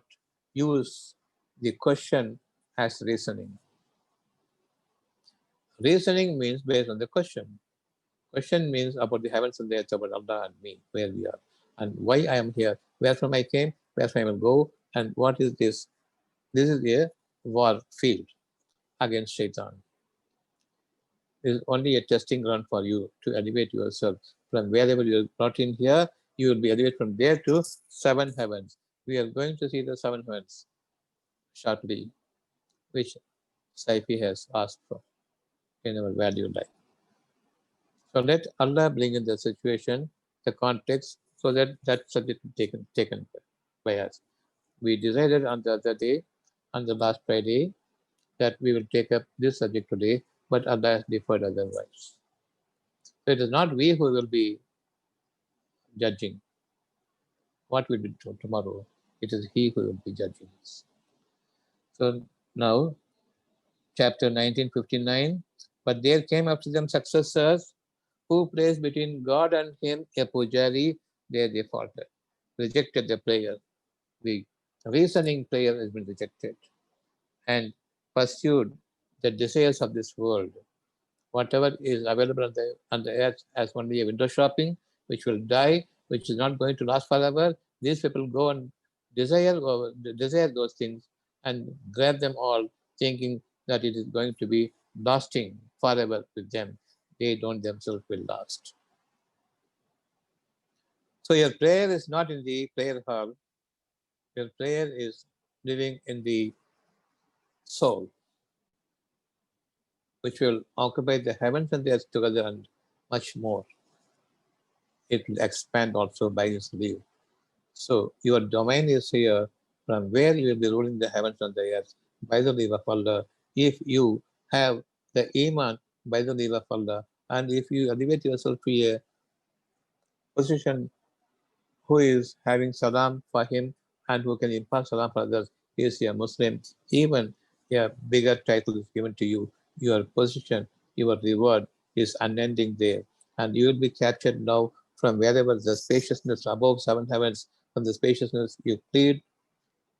use the question as reasoning. Reasoning means based on the question. Question means about the heavens and the earth, about Allah and me, where we are, and why I am here, where from I came, where from I will go, and what is this? This is a war field against Shaitan. It is only a testing ground for you to elevate yourself from wherever you are brought in here. You will be elevated from there to seven heavens. We are going to see the seven heavens shortly, which Saifi has asked for in our value life. So let Allah bring in the situation, the context, so that that subject be taken by us. We decided on the other day, on the last Friday, that we will take up this subject today, but Allah has deferred otherwise. So it is not we who will be judging what we do tomorrow. It is He who will be judging us. So now, chapter 1959. But there came after them successors who placed between God and him a pujari. There they faltered, rejected the prayer. The reasoning prayer has been rejected and pursued the desires of this world. Whatever is available on the earth as only a window shopping, which will die, which is not going to last forever. These people go and desire those things and grab them all, thinking that it is going to be lasting forever with them. They don't themselves will last. So your prayer is not in the prayer hall. Your prayer is living in the soul, which will occupy the heavens and the earth together and much more. It will expand also by His leave. So your domain is here from where you will be ruling the heavens and the earth by the leave of Allah. If you have the Iman by the leave of Allah, and if you elevate yourself to a position who is having salam for him and who can impart salam for others, he is a Muslim. Even a bigger title is given to you. Your position, your reward is unending there. And you will be captured now from wherever the spaciousness above seven heavens, from the spaciousness you plead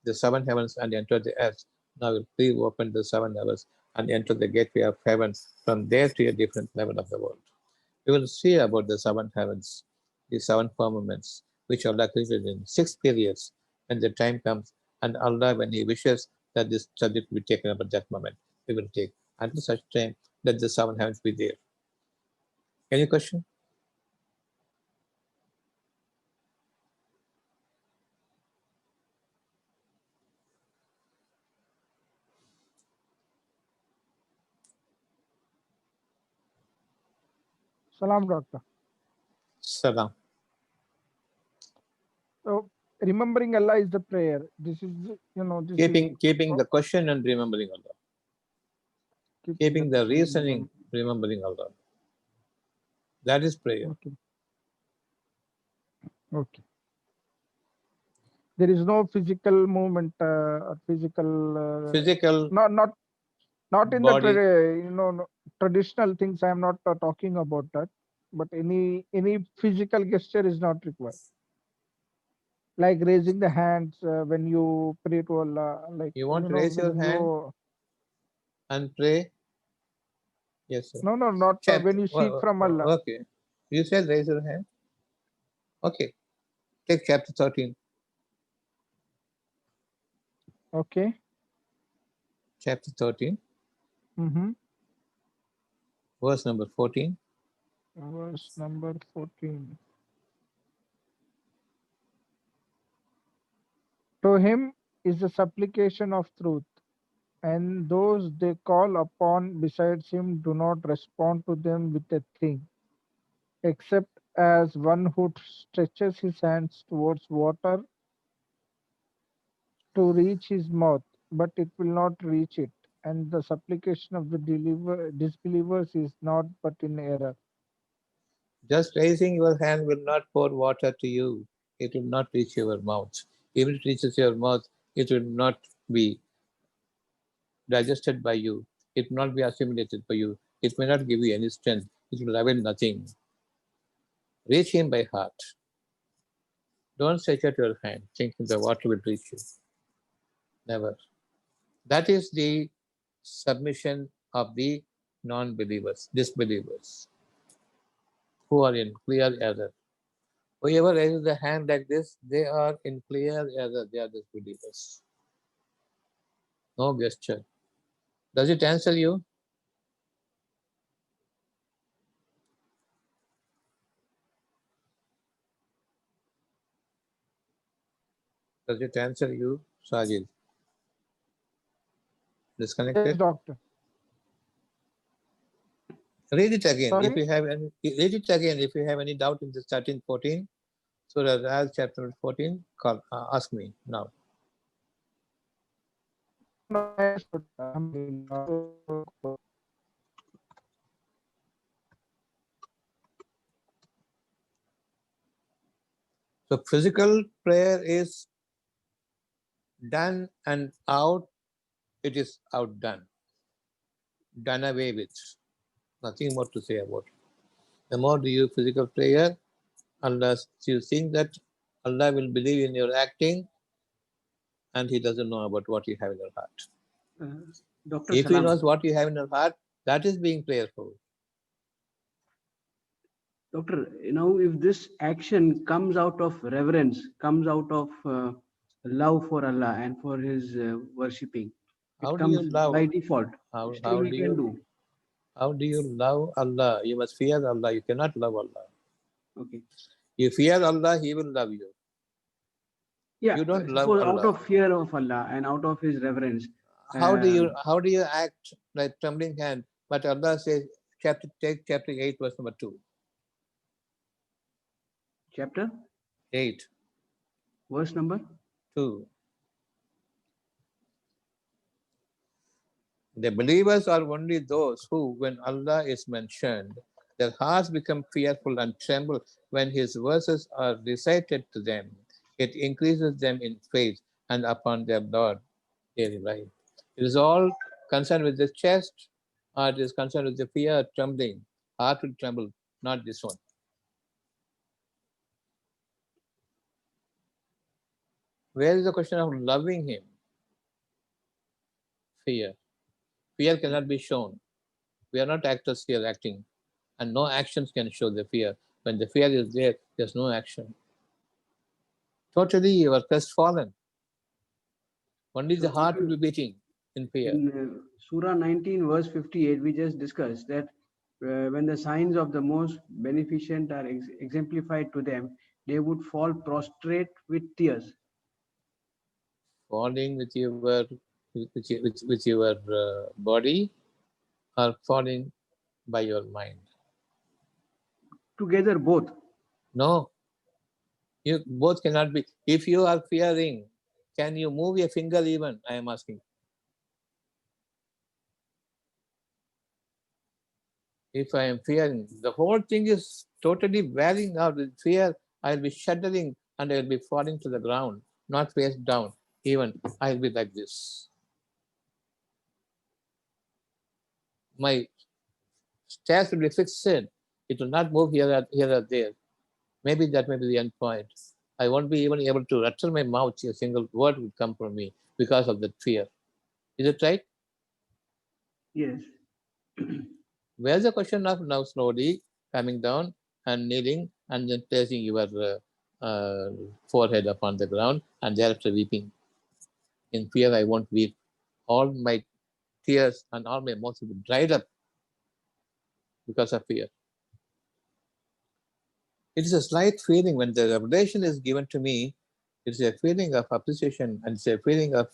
the seven heavens and enter the earth. Now you please open the seven heavens and enter the gateway of heaven from there to a different level of the world. We will see about the seven heavens, the seven firmaments, which Allah created in 6 periods when the time comes, and Allah, when He wishes that this subject will be taken up at that moment, we will take. Until such time, let the seven heavens be there. Any question? Salam, doctor. Salam. So remembering Allah is the prayer. This is, this is Keeping the question and remembering Allah. Keeping the reasoning, remembering Allah. That is prayer. Okay. Okay. There is no physical movement or physical. Physical Not in body. the traditional things. I am not talking about that. But any physical gesture is not required. Like raising the hands when you pray to Allah. Like You want to raise your hand and pray? Yes, sir. No, not when you seek from Allah. Okay. You said raise your hand. Okay. Take chapter 13. Okay. Chapter 13, Mm-hmm. verse number 14. Verse number 14. To him is the supplication of truth, and those they call upon besides him do not respond to them with a thing, except as one who stretches his hands towards water to reach his mouth, but it will not reach it. And the supplication of the disbelievers is not but in error. Just raising your hand will not pour water to you. it will not reach your mouth. Even if it reaches your mouth, it will not be digested by you. It will not be assimilated by you. It may not give you any strength. It will avail nothing. Reach him by heart. Don't stretch out your hand thinking the water will reach you. Never. That is the submission of the non-believers, disbelievers, who are in clear error. Whoever raises the hand like this, they are in clear error. They are disbelievers. No gesture. Does it answer you? Does it answer you, Sajid? Yes, Disconnected? doctor. Read it again. Sorry? If you have any, read it again. If you have any doubt in the 13:14, Surah Al chapter 14, ask me now. No, I understood. Alhamdulillah. So physical prayer is done and out. It is outdone, done away with. Nothing more to say about it. The more do you physical prayer, unless you think that Allah will believe in your acting, and He doesn't know about what you have in your heart. Dr. If He Salam, knows what you have in your heart, that is being prayerful. Doctor, if this action comes out of reverence, comes out of love for Allah and for His worshipping, it How do you comes love? by default. How Still we do can you do. how do you love Allah? You must fear Allah. You cannot love Allah. Okay. You fear Allah, He will love you. Yeah. You don't love Suppose out Allah. of fear of Allah and out of His reverence. How do you act like trembling hand? But Allah says, take chapter 8, verse number 2. Chapter 8, verse number 2. The believers are only those who, when Allah is mentioned, their hearts become fearful and tremble when His verses are recited to them. It increases them in faith, and upon their Lord they rely. It is all concerned with the chest, or it is concerned with the fear, trembling. Heart will tremble, not this one. Where is the question of loving Him? Fear. Fear cannot be shown. We are not actors here acting, and no actions can show the fear. When the fear is there, there's no action. Totally, you are crestfallen. Only the heart will be beating in fear. in Surah 19, verse 58, we just discussed that when the signs of the most beneficent are exemplified to them, they would fall prostrate with tears. Falling with your body, or falling by your mind. Together, both. No, you both cannot be. If you are fearing, can you move a finger even? I am asking. If I am fearing, the whole thing is totally wearing out with fear. I'll be shuddering and I'll be falling to the ground, not face down. Even I'll be like this. My stairs will be fixed. It will not move here or there. Maybe that may be the end point. I won't be even able to utter my mouth. A single word will come from me because of that fear. Is it right? Yes. Where's the question of now slowly coming down and kneeling and then placing your forehead upon the ground and thereafter weeping? In fear, I won't weep. All my tears and all my emotions will be dried up because of fear. It is a slight feeling when the revelation is given to me. It's a feeling of appreciation and it's a feeling of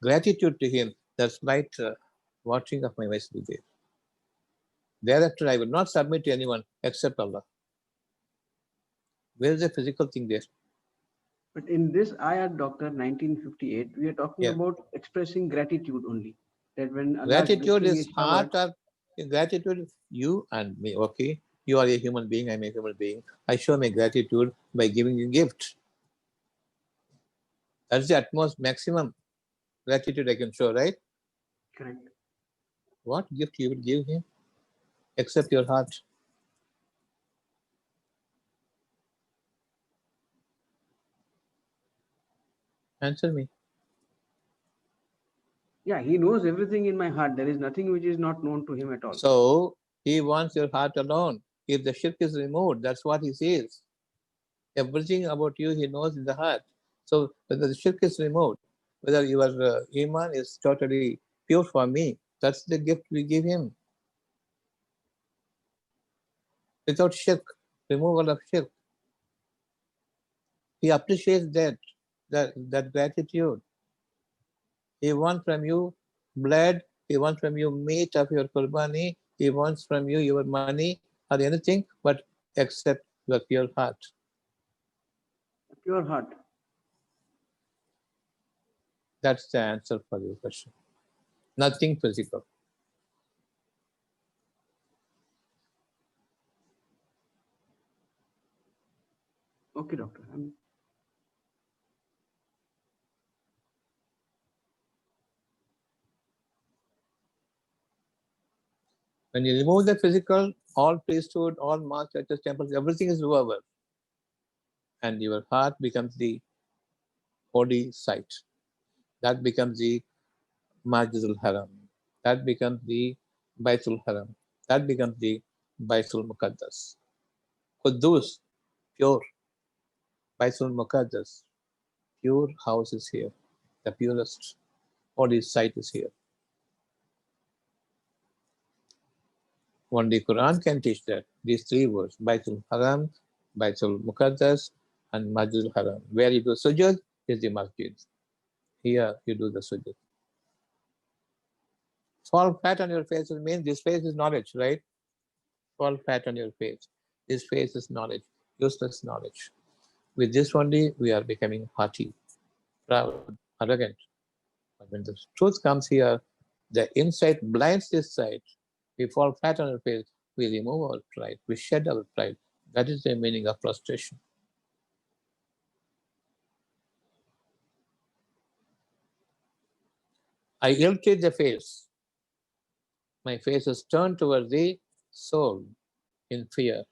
gratitude to Him. That slight watching of my voice will be there. Thereafter, I will not submit to anyone except Allah. Where is the physical thing there? But in this ayat, Doctor, 1958, we are talking Yeah. about expressing gratitude only. That when Allah's Gratitude blessing is showered, heart or gratitude, you and me, okay? You are a human being, I'm a human being. I show my gratitude by giving you a gift. That's the utmost maximum gratitude I can show, right? Correct. What gift you would give him except your heart? Answer me. Yeah, he knows everything in my heart. There is nothing which is not known to him at all. So he wants your heart alone. If the shirk is removed, that's what he says. Everything about you he knows in the heart. So whether the shirk is removed, whether your iman is totally pure for me, that's the gift we give him. Without shirk, removal of shirk, he appreciates that gratitude. He wants from you blood, he wants from you meat of your qurbani, he wants from you your money or anything but except your pure heart. Pure heart. That's the answer for your question. Nothing physical. Okay, doctor. When you remove the physical, all priesthood, all mosques, churches, temples, everything is over. And your heart becomes the holy site. That becomes the Masjidul Haram. That becomes the Baitul Haram. That becomes the Baitul Muqaddas. Quddus, pure. Baitul Muqaddas, pure house is here. The purest holy site is here. Only Quran can teach that. These three words, Baitul Haram, Baitul Muqaddas, and Masjidul Haram. Where you do sujood is the masjid. Here you do the sujood. Fall flat on your face means this face is knowledge, right? Fall flat on your face. This face is knowledge, useless knowledge. With this only, we are becoming haughty, proud, arrogant. But when the truth comes here, the insight blinds this sight. We fall flat on our face. We remove our pride. We shed our pride. That is the meaning of prostration. I ill-treat the face. My face is turned toward the soul in fear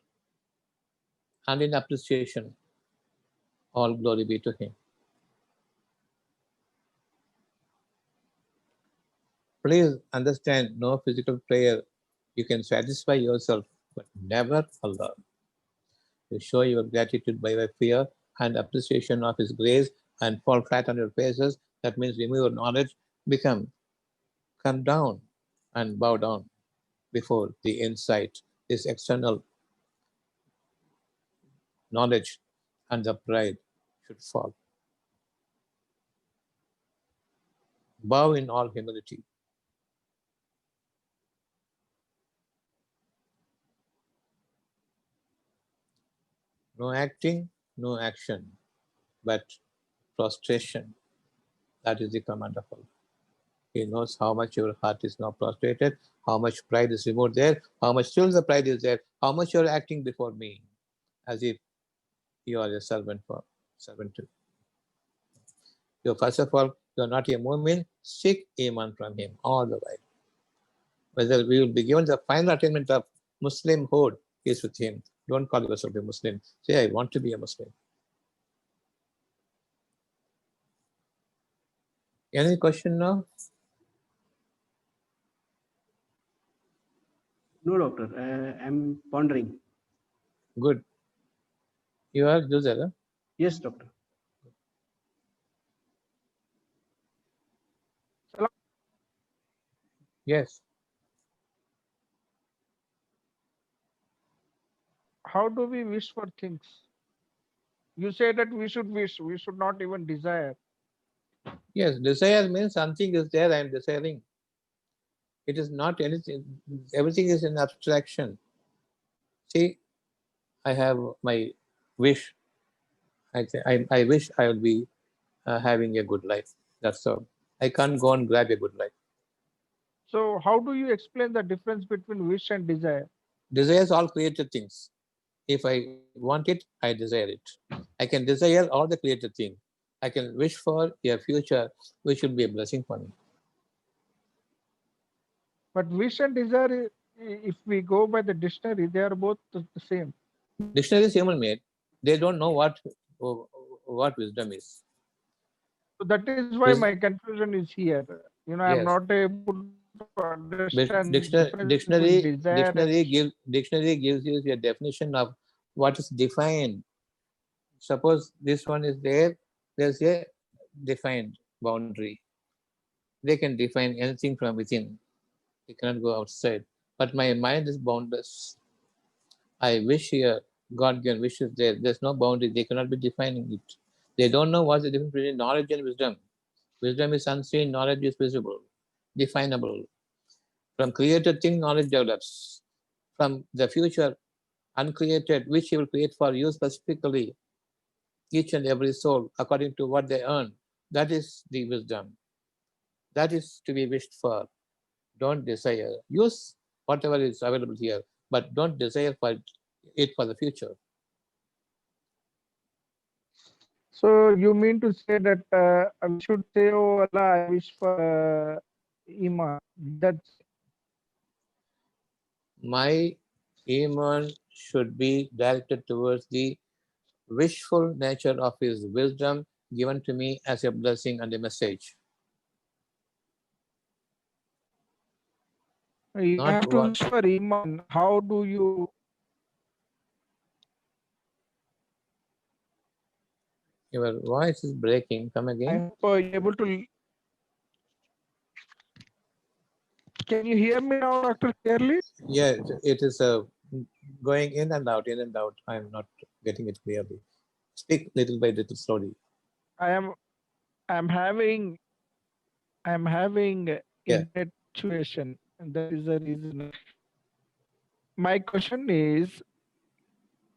and in appreciation. All glory be to him. Please understand, no physical prayer. You can satisfy yourself, but never Allah. You show your gratitude by your fear and appreciation of His grace and fall flat on your faces. That means remove your knowledge, come down and bow down before the insight, this external knowledge, and the pride should fall. Bow in all humility. No acting, no action, but prostration. That is the command of Allah. He knows how much your heart is now prostrated, how much pride is removed there, how much still the pride is there, how much you are acting before me, as if you are a servant to. You first of all, you are not a mu'min, seek iman from him all the way. Whether we will be given the final attainment of Muslimhood is with him. Don't call yourself a Muslim. Say, I want to be a Muslim. Any question now? No, doctor. I'm pondering. Good. You are Juzera? Yes, doctor. Yes. How do we wish for things? You say that we should wish, we should not even desire. Yes, desire means something is there, I am desiring. It is not anything, everything is in abstraction. See, I have my wish. I wish I will be having a good life. That's all. I can't go and grab a good life. So how do you explain the difference between wish and desire? Desires all created things. If I want it, I desire it. I can desire all the created things. I can wish for a future which will be a blessing for me. But wish and desire, if we go by the dictionary, they are both the same. Dictionary is human made. They don't know what wisdom is. So that is why Wis- my confusion is here. I'm yes. not able to understand the difference between desire and wish. Dictionary gives you a definition of what is defined. Suppose this one is there, there's a defined boundary. They can define anything from within. They cannot go outside. But my mind is boundless. I wish here, God given wishes there. There's no boundary. They cannot be defining it. They don't know what's the difference between knowledge and wisdom. Wisdom is unseen, knowledge is visible, definable. From created thing, knowledge develops. From the future, uncreated, which He will create for you specifically, each and every soul, according to what they earn. That is the wisdom. That is to be wished for. Don't desire. Use whatever is available here, but don't desire for it for the future. So you mean to say that we should say, "Oh Allah, I wish for Iman." That's My iman should be directed towards the wishful nature of His wisdom given to me as a blessing and a message. you Not have to what wish for Iman. How do you? your voice is breaking. Come I again. hope you're able to. Can you hear me now, Doctor, clearly? Yeah, it is going in and out, in and out. I'm not getting it clearly. Speak little by little slowly. I am. I'm having. I'm having Yeah. internet situation, and that is the reason. My question is,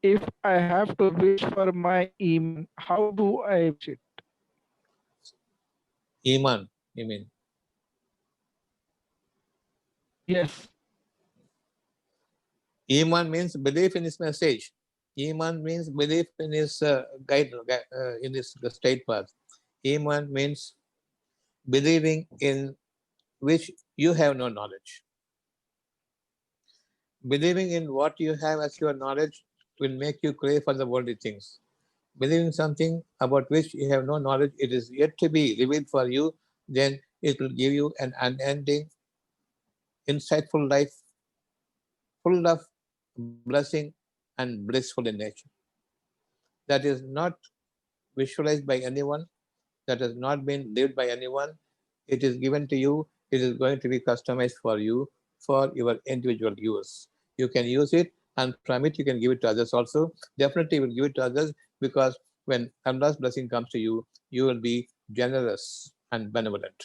if I have to wish for my Iman, how do I wish it? Iman, you mean. Yes. Iman means belief in His message. Iman means belief in His in His straight path. Iman means believing in which you have no knowledge. Believing in what you have as your knowledge will make you crave for the worldly things. Believing something about which you have no knowledge, it is yet to be revealed for you, then it will give you an unending, insightful life full of blessing and blissful in nature. That is not visualized by anyone, that has not been lived by anyone. It is given to you, it is going to be customized for you for your individual use. You can use it, and from it you can give it to others also. Definitely you will give it to others, because when Allah's blessing comes to you, you will be generous and benevolent.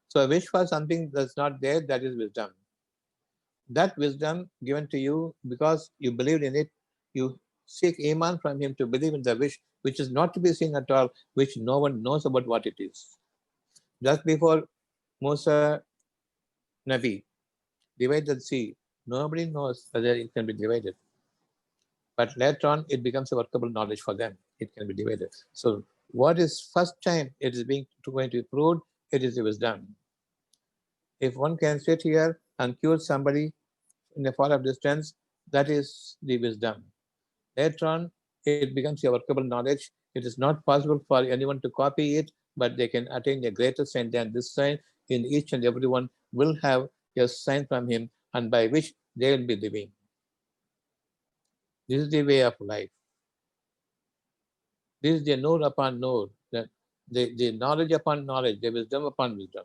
So a wish for something that's not there, that is wisdom. That wisdom given to you because you believed in it, you seek Iman from Him to believe in the wish, which is not to be seen at all, which no one knows about what it is. Just before Musa Nabi divided the sea, nobody knows whether it can be divided. But later on, it becomes a workable knowledge for them. It can be divided. So, what is first time it is being going to be proved? It is the wisdom. If one can sit here and cure somebody in a far off distance, that is the wisdom. Later on, it becomes a workable knowledge. It is not possible for anyone to copy it, but they can attain a greater sign than this sign. In each and everyone will have a sign from Him, and by which they will be living. This is the way of life. This is the nur upon nur, the knowledge upon knowledge, the wisdom upon wisdom.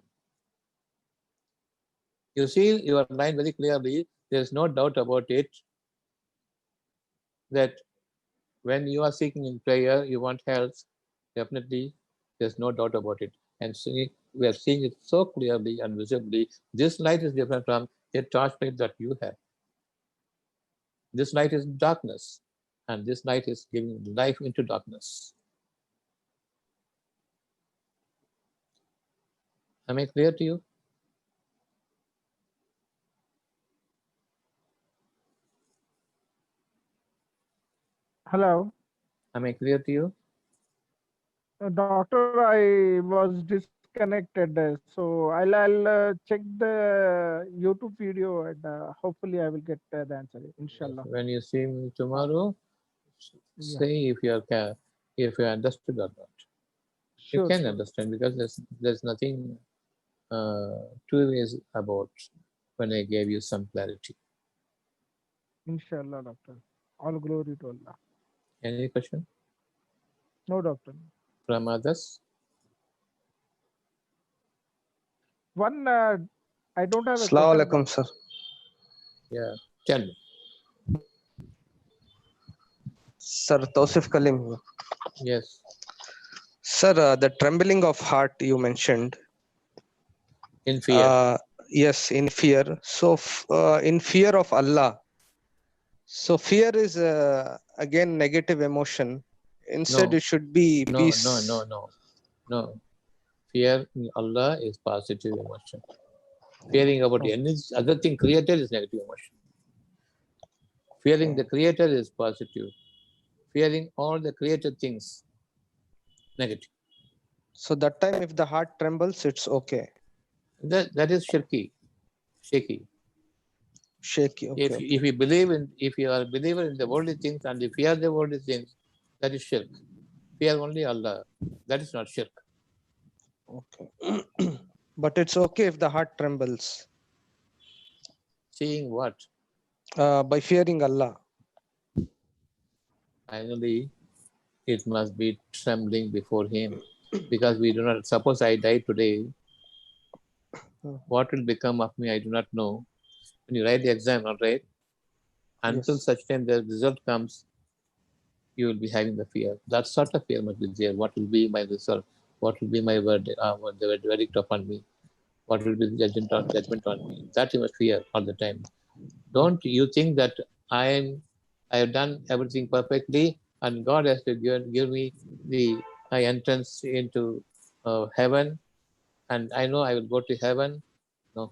You see your line very clearly. There is no doubt about it that when you are seeking in prayer, you want health. Definitely, there's no doubt about it. And we are seeing it so clearly and visibly. This light is different from a torchlight that you have. This light is darkness, and this light is giving life into darkness. Am I clear to you? Hello. Am I clear to you? Doctor, I was disconnected, so I'll check the YouTube video and hopefully I will get the answer. Inshallah. When you see me Uh, tomorrow, yeah, say if you understood or not. You sure, can sure. understand because there's nothing two ways about when I gave you some clarity. Inshallah, doctor. All glory to Allah. Any question No, doctor. from others? One, I don't have a Assalamu question, alaikum, but sir. Yeah, tell me. Sir, Tausif Kalim here. Yes. Sir, the trembling of heart you mentioned. In fear. Yes, in fear. So, in fear of Allah. So, fear is again negative emotion. Instead, No, it should be no, no, peace. no, no, no. Fear in Allah is positive emotion. Fearing about any other thing created is negative emotion. Fearing the creator is positive. Fearing all the created things, negative. So, that time, if the heart trembles, it's okay. That is shaky. Shaky. Okay. If you are a believer in the worldly things and you fear the worldly things, that is shirk. Fear only Allah. That is not shirk. Okay. But it's okay if the heart trembles Seeing what? by fearing Allah. Finally, it must be trembling before Him. Because we do not, suppose I die today, what will become of me? I do not know. When you write the exam, all right, until Yes. such time the result comes, you will be having the fear. That sort of fear must be there. What will be my result? What will be my the verdict upon me? What will be the judgment on me? That you must fear all the time. Don't you think that I have done everything perfectly and God has to give me the my entrance into heaven and I know I will go to heaven? No.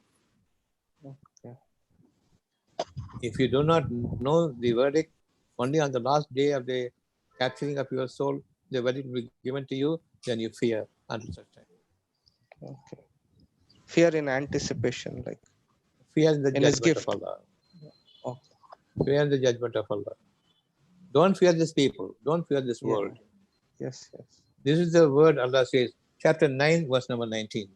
Okay. If you do not know the verdict, only on the last day of the capturing of your soul, the verdict will be given to you, then you fear until such time. Okay. Fear in anticipation, like Fear the in His judgment of gift. Allah. Okay. Fear the judgment of Allah. Don't fear these people. Don't fear this Yeah. world. Yes. Yes. This is the word Allah says, chapter 9, verse number 19.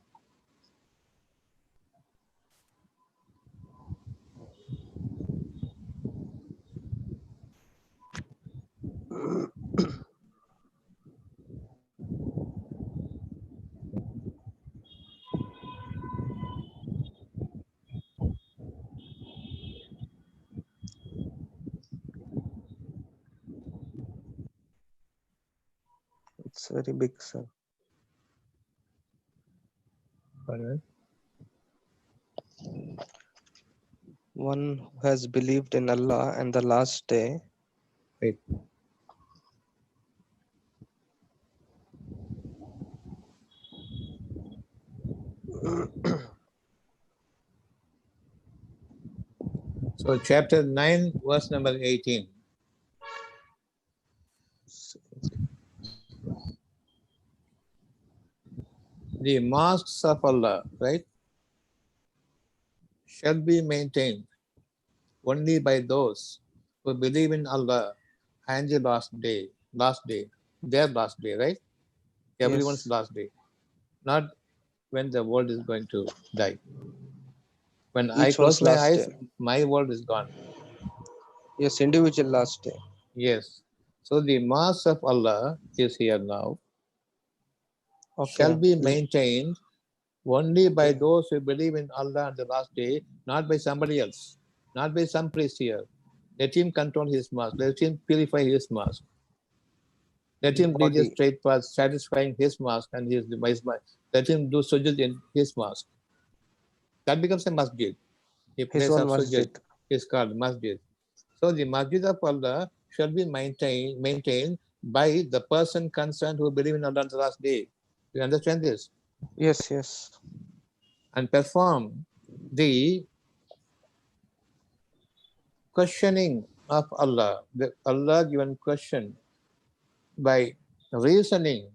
It's very big, sir. Pardon? One who has believed in Allah and the last day. Wait. So chapter 9, verse number 18. The mosques of Allah, right, shall be maintained only by those who believe in Allah and the their last day, right? Everyone's Yes. last day, not when the world is going to die. When I Each close one's my last eyes, day. my world is gone. Yes, individual last day. Yes. So the mass of Allah is here now, shall Okay. be maintained only by Okay. those who believe in Allah on the last day, not by somebody else, not by some priest here. Let him control his mosque. Let him purify his mosque. Let him lead a Body. straight path, satisfying his mosque and his device. Let him do sujud in his mosque. That becomes a masjid. A His place own of sujud masjid. is called masjid. So the masjid of Allah shall be maintained by the person concerned who believe in Allah on the last day. You understand this? Yes. Yes. And perform the questioning of Allah, the Allah given question by reasoning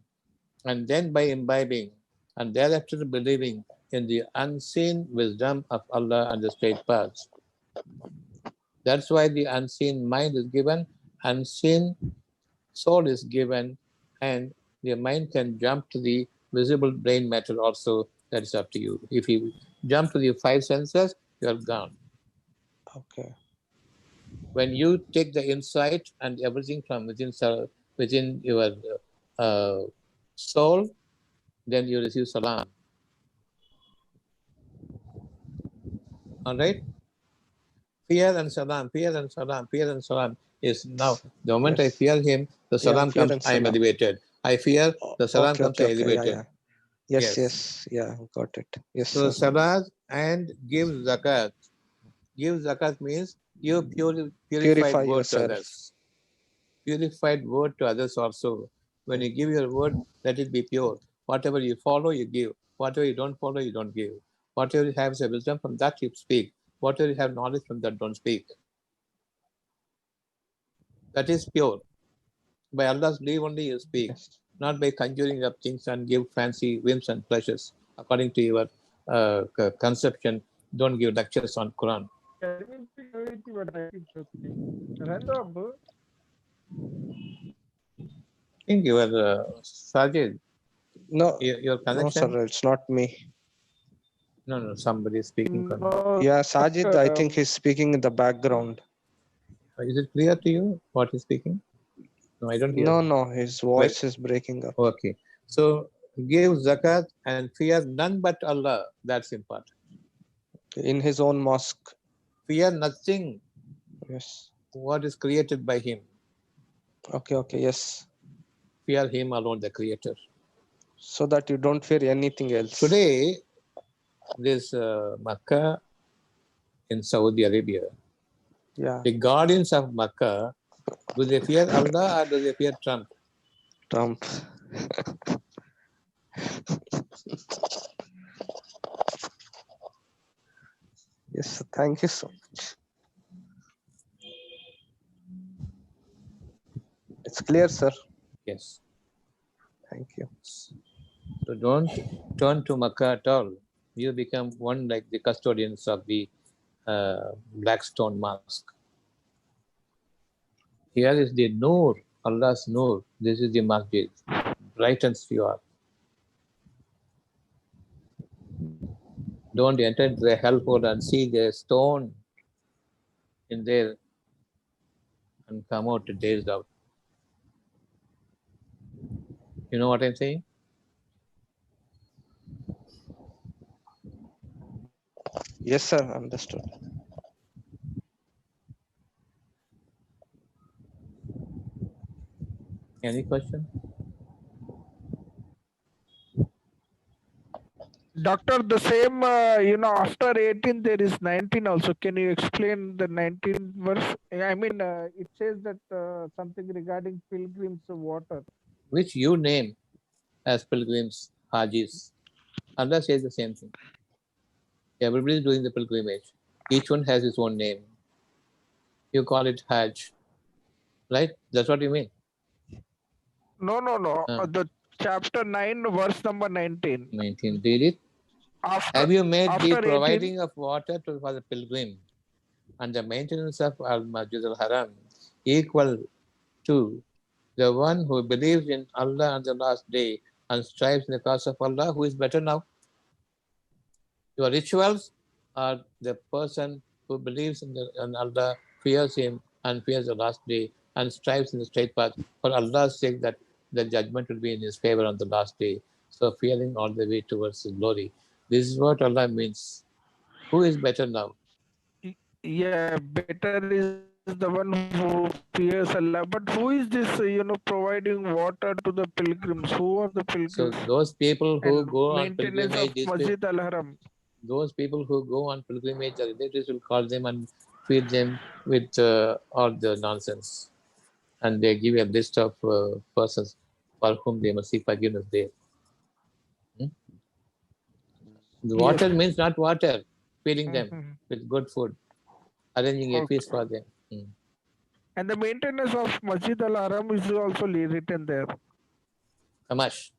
and then by imbibing, and thereafter believing in the unseen wisdom of Allah and the straight paths. That's why the unseen mind is given, unseen soul is given, and the mind can jump to the visible brain matter also. That's up to you. If you jump to the five senses, you're gone. Okay. When you take the insight and everything from within your soul, then you receive salam. All right? Fear and salam, fear and salam, fear and salam is now the moment I Yes. fear him, the Yeah, salam fear comes, and I am salam. elevated. I fear, the salam Okay, comes, I okay, okay. Yeah, elevated. yeah. Yes, Yes. yes. Yeah, got it. Yes, So sir. salat and give zakat. Give zakat means give purified Purify word to yourself. others. Purified word to others also. When you give your word, let it be pure. Whatever you follow, you give. Whatever you don't follow, you don't give. Whatever you have as a wisdom, from that you speak. Whatever you have knowledge, from that don't speak. That is pure. By Allah's leave only you speak, Yes. not by conjuring up things and give fancy whims and pleasures. According to your conception, don't give lectures on Quran. Yeah, let me speak everything, but I think okay. Random. I think your Sajid, No, your no, connection. sir. It's not me. No, somebody is speaking from. No, Yeah, Sajid, I think um, he's speaking in the background. Is it clear to you what he's speaking? No, I don't hear. No, no, his Well, voice is breaking up. okay. So give zakat and fear none but Allah. That's important. In his own mosque. Fear nothing Yes. what is created by him. Okay, okay, yes. Fear him alone, the creator. So that you don't fear anything else. Today, this Makkah in Saudi Arabia, Yeah, the guardians of Makkah, do they fear Allah or do they fear Trump? Trump. Yes, sir. Thank you so much. It's clear, sir. Yes. Thank you. So don't turn to Makkah at all. You become one like the custodians of the black stone mosque. Here is the Noor, Allah's Noor. This is the masjid. Brightens you up. Don't enter into the hellhole and see the stone in there and come out dazed out. You know what I'm saying? Yes, sir. Understood. Any question? Doctor, the same, after 18 there is 19 also. Can you explain the 19th verse? I mean, it says that something regarding pilgrims water. Which you name as pilgrims, Hajis. Allah says the same thing. Everybody is doing the pilgrimage. Each one has his own name. You call it Hajj, right? That's what you mean. No. Uh. The chapter 9, verse number 19. 19. Read it. Have you made the After 18, providing of water for the pilgrim and the maintenance of Al-Masjid al-Haram equal to the one who believes in Allah on the last day and strives in the cause of Allah? Who is better now? Your rituals or the person who believes in Allah, fears Him and fears the last day and strives in the straight path for Allah's sake that the judgment will be in His favor on the last day. So fearing all the way towards His glory. This is what Allah means. Who is better now? yeah, better is the one who fears Allah. But who is this, providing water to the pilgrims? Who are the pilgrims? So those people who And go on maintenance of pilgrimage, Masjid al-Haram. those people who go on pilgrimage, the relatives will call them and feed them with all the nonsense. And they give a list of persons for whom they must seek forgiveness there. The water Yes. means not water, feeding them Mhm. with good food, arranging a feast Okay. for them. And the maintenance of Masjid al-Haram is also written there. Kamash.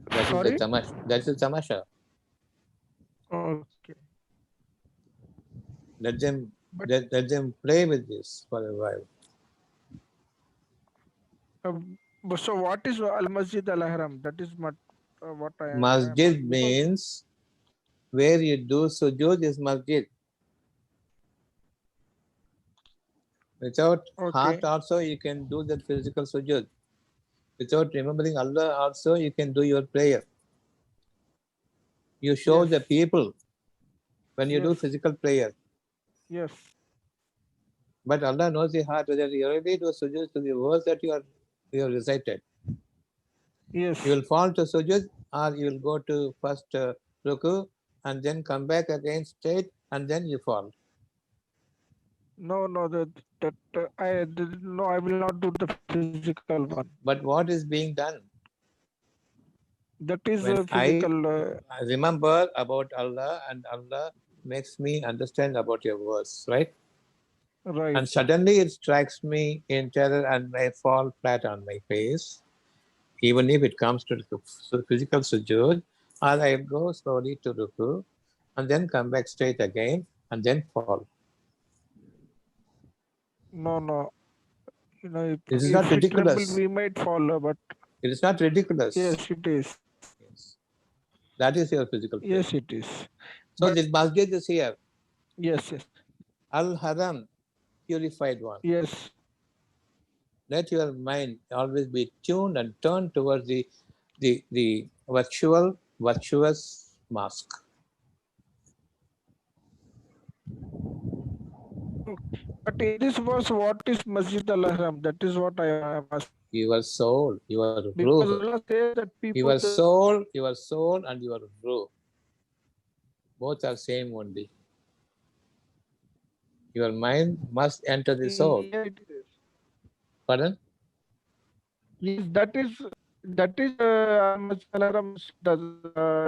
That is the Sorry? tamasha. That is tamasha. Okay. Let them But let them play with this for a while. so what is Al Masjid Al Haram? That is what I am Masjid asking. Because means where you do sujood is masjid. Without heart okay. also you can do that physical sujood. Without remembering Allah also you can do your prayer. You show Yes. the people when you do Yes. physical prayer. Yes. But Allah knows the heart, whether you really do sujood to the words that you have recited. Yes. You will fall to sujood or you will go to first ruku and then come back again straight and then you fall. No, no, no, I will not do the physical one. But what is being done? That is When physical. I remember about Allah and Allah makes me understand about your words, right? Right. And suddenly it strikes me in terror and I fall flat on my face. Even if it comes to physical sujood, or I go slowly to ruku and then come back straight again and then fall. No, no. This is If not we tremble, ridiculous. we might fall. But It is not ridiculous. yes, it is. Yes. That is your physical prayer. Yes, it is. So But this masjid is here. yes, yes, Al Haram, purified one. yes. Let your mind always be tuned and turned towards the virtuous mask. But in this verse, what is Masjid Al Haram? That is what I am asking. Your soul, your Because ruh, Allah says that people. your soul and your ruh. Both are same only. Your mind must enter the soul. Yeah, it is. Pardon? Yes, that is Al Masjid Al Haram.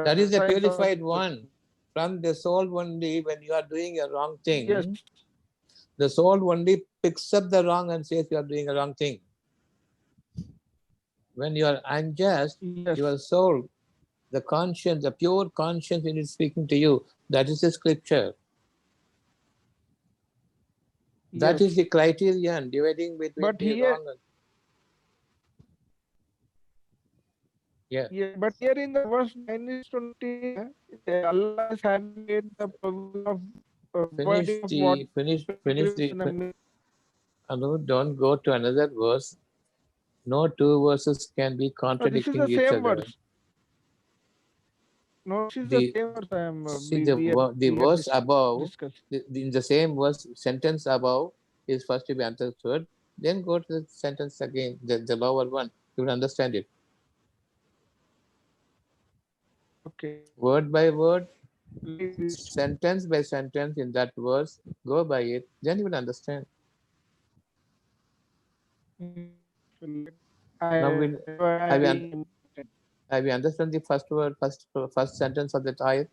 That is the Sign of purified one. From the soul only, when you are doing a wrong yes, thing, the soul only picks up the wrong and says you are doing a wrong thing. When you are unjust, yes, your soul, the conscience, the pure conscience, when it's speaking to you, that is the scripture. That yes. is the criterion dividing between But the here, wrong and yeah. yeah, but here in the verse 9 is 20, Allah has had made the provision of Finish providing of what the finish pilgrims the. in a No, don't go to another verse. No two verses can be no, this is contradicting the each same other. verse. No, this is the The same verse I am see the we are verse above, discussing. in the same verse sentence above is first to be understood. Then go to the sentence again, the lower one. You will understand it. Okay. Word by word, Leave this. sentence by sentence in that verse. Go by it. Then you will understand. Now we'll have you have you understood the first word, first sentence of that ayat?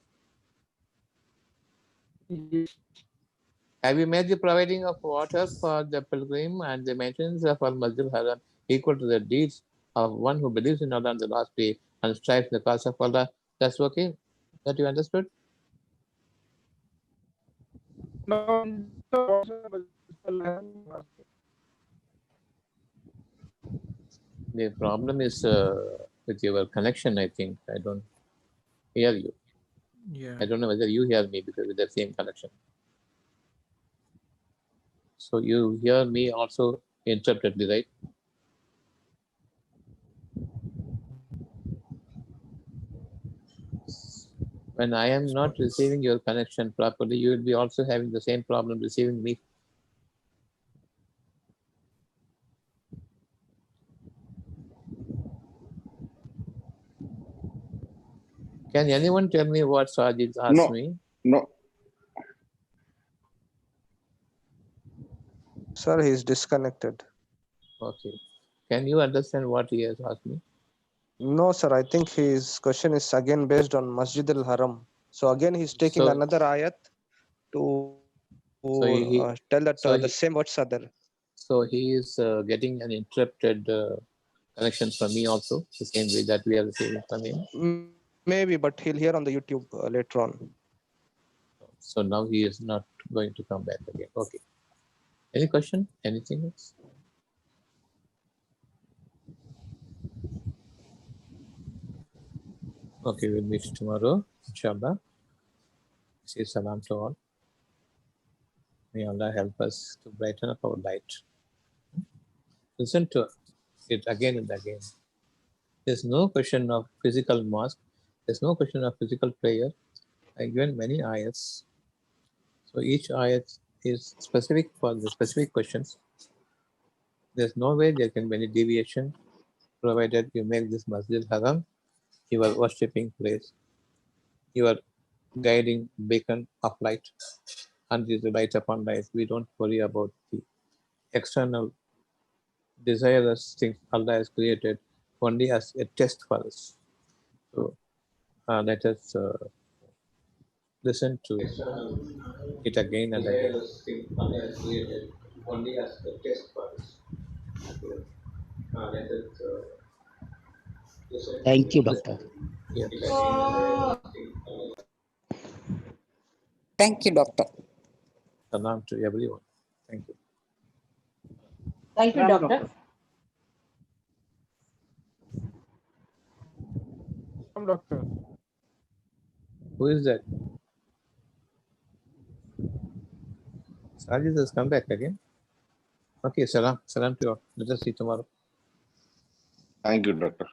Yes. Have you made the providing of water for the pilgrim and the maintenance of Al Masjid Haram equal to the deeds of one who believes in Allah on the last day and strives in the cause of Allah? That's okay? That you understood? No, in the verse The problem is with your connection, I think. I don't hear you. yeah. I don't know whether you hear me because with the same connection. So you hear me also interpretedly, right? When I am not receiving your connection properly, you will be also having the same problem receiving me. Can anyone tell me what Sajid asked No, me? no. Sir, he's disconnected. Okay. Can you understand what he has asked me? No, sir, I think his question is again based on Masjid al Haram. So again, he's taking So, another ayat to tell that so the he, same words are there. so he is getting an interrupted connection from me also, the same way that we are receiving from him. Maybe, but he'll hear on the YouTube later on. So now he is not going to come back again. Okay. Any question? Anything else? Okay, we'll meet tomorrow, inshallah. Say salam to all. May Allah help us to brighten up our light. Listen to it again and again. There's no question of physical mosque. There's no question of physical prayer. I given many ayats. So each ayat is specific for the specific questions. There's no way there can be any deviation, provided you make this Masjid Haram your worshipping place, your guiding beacon of light, and is the light upon light. We don't worry about the external desirous things Allah has created only as a test for us. So let us listen to it again and again. Allah has created only as a test for us. Let us listen Thank you, to Doctor. yes. Thank you, Doctor. Salam to everyone. Thank you. Thank you, Salam, Doctor. Doctor. Who is that? Sajid has come back again. Okay, salam. Salam to you all. Let us see tomorrow. Thank you, Doctor.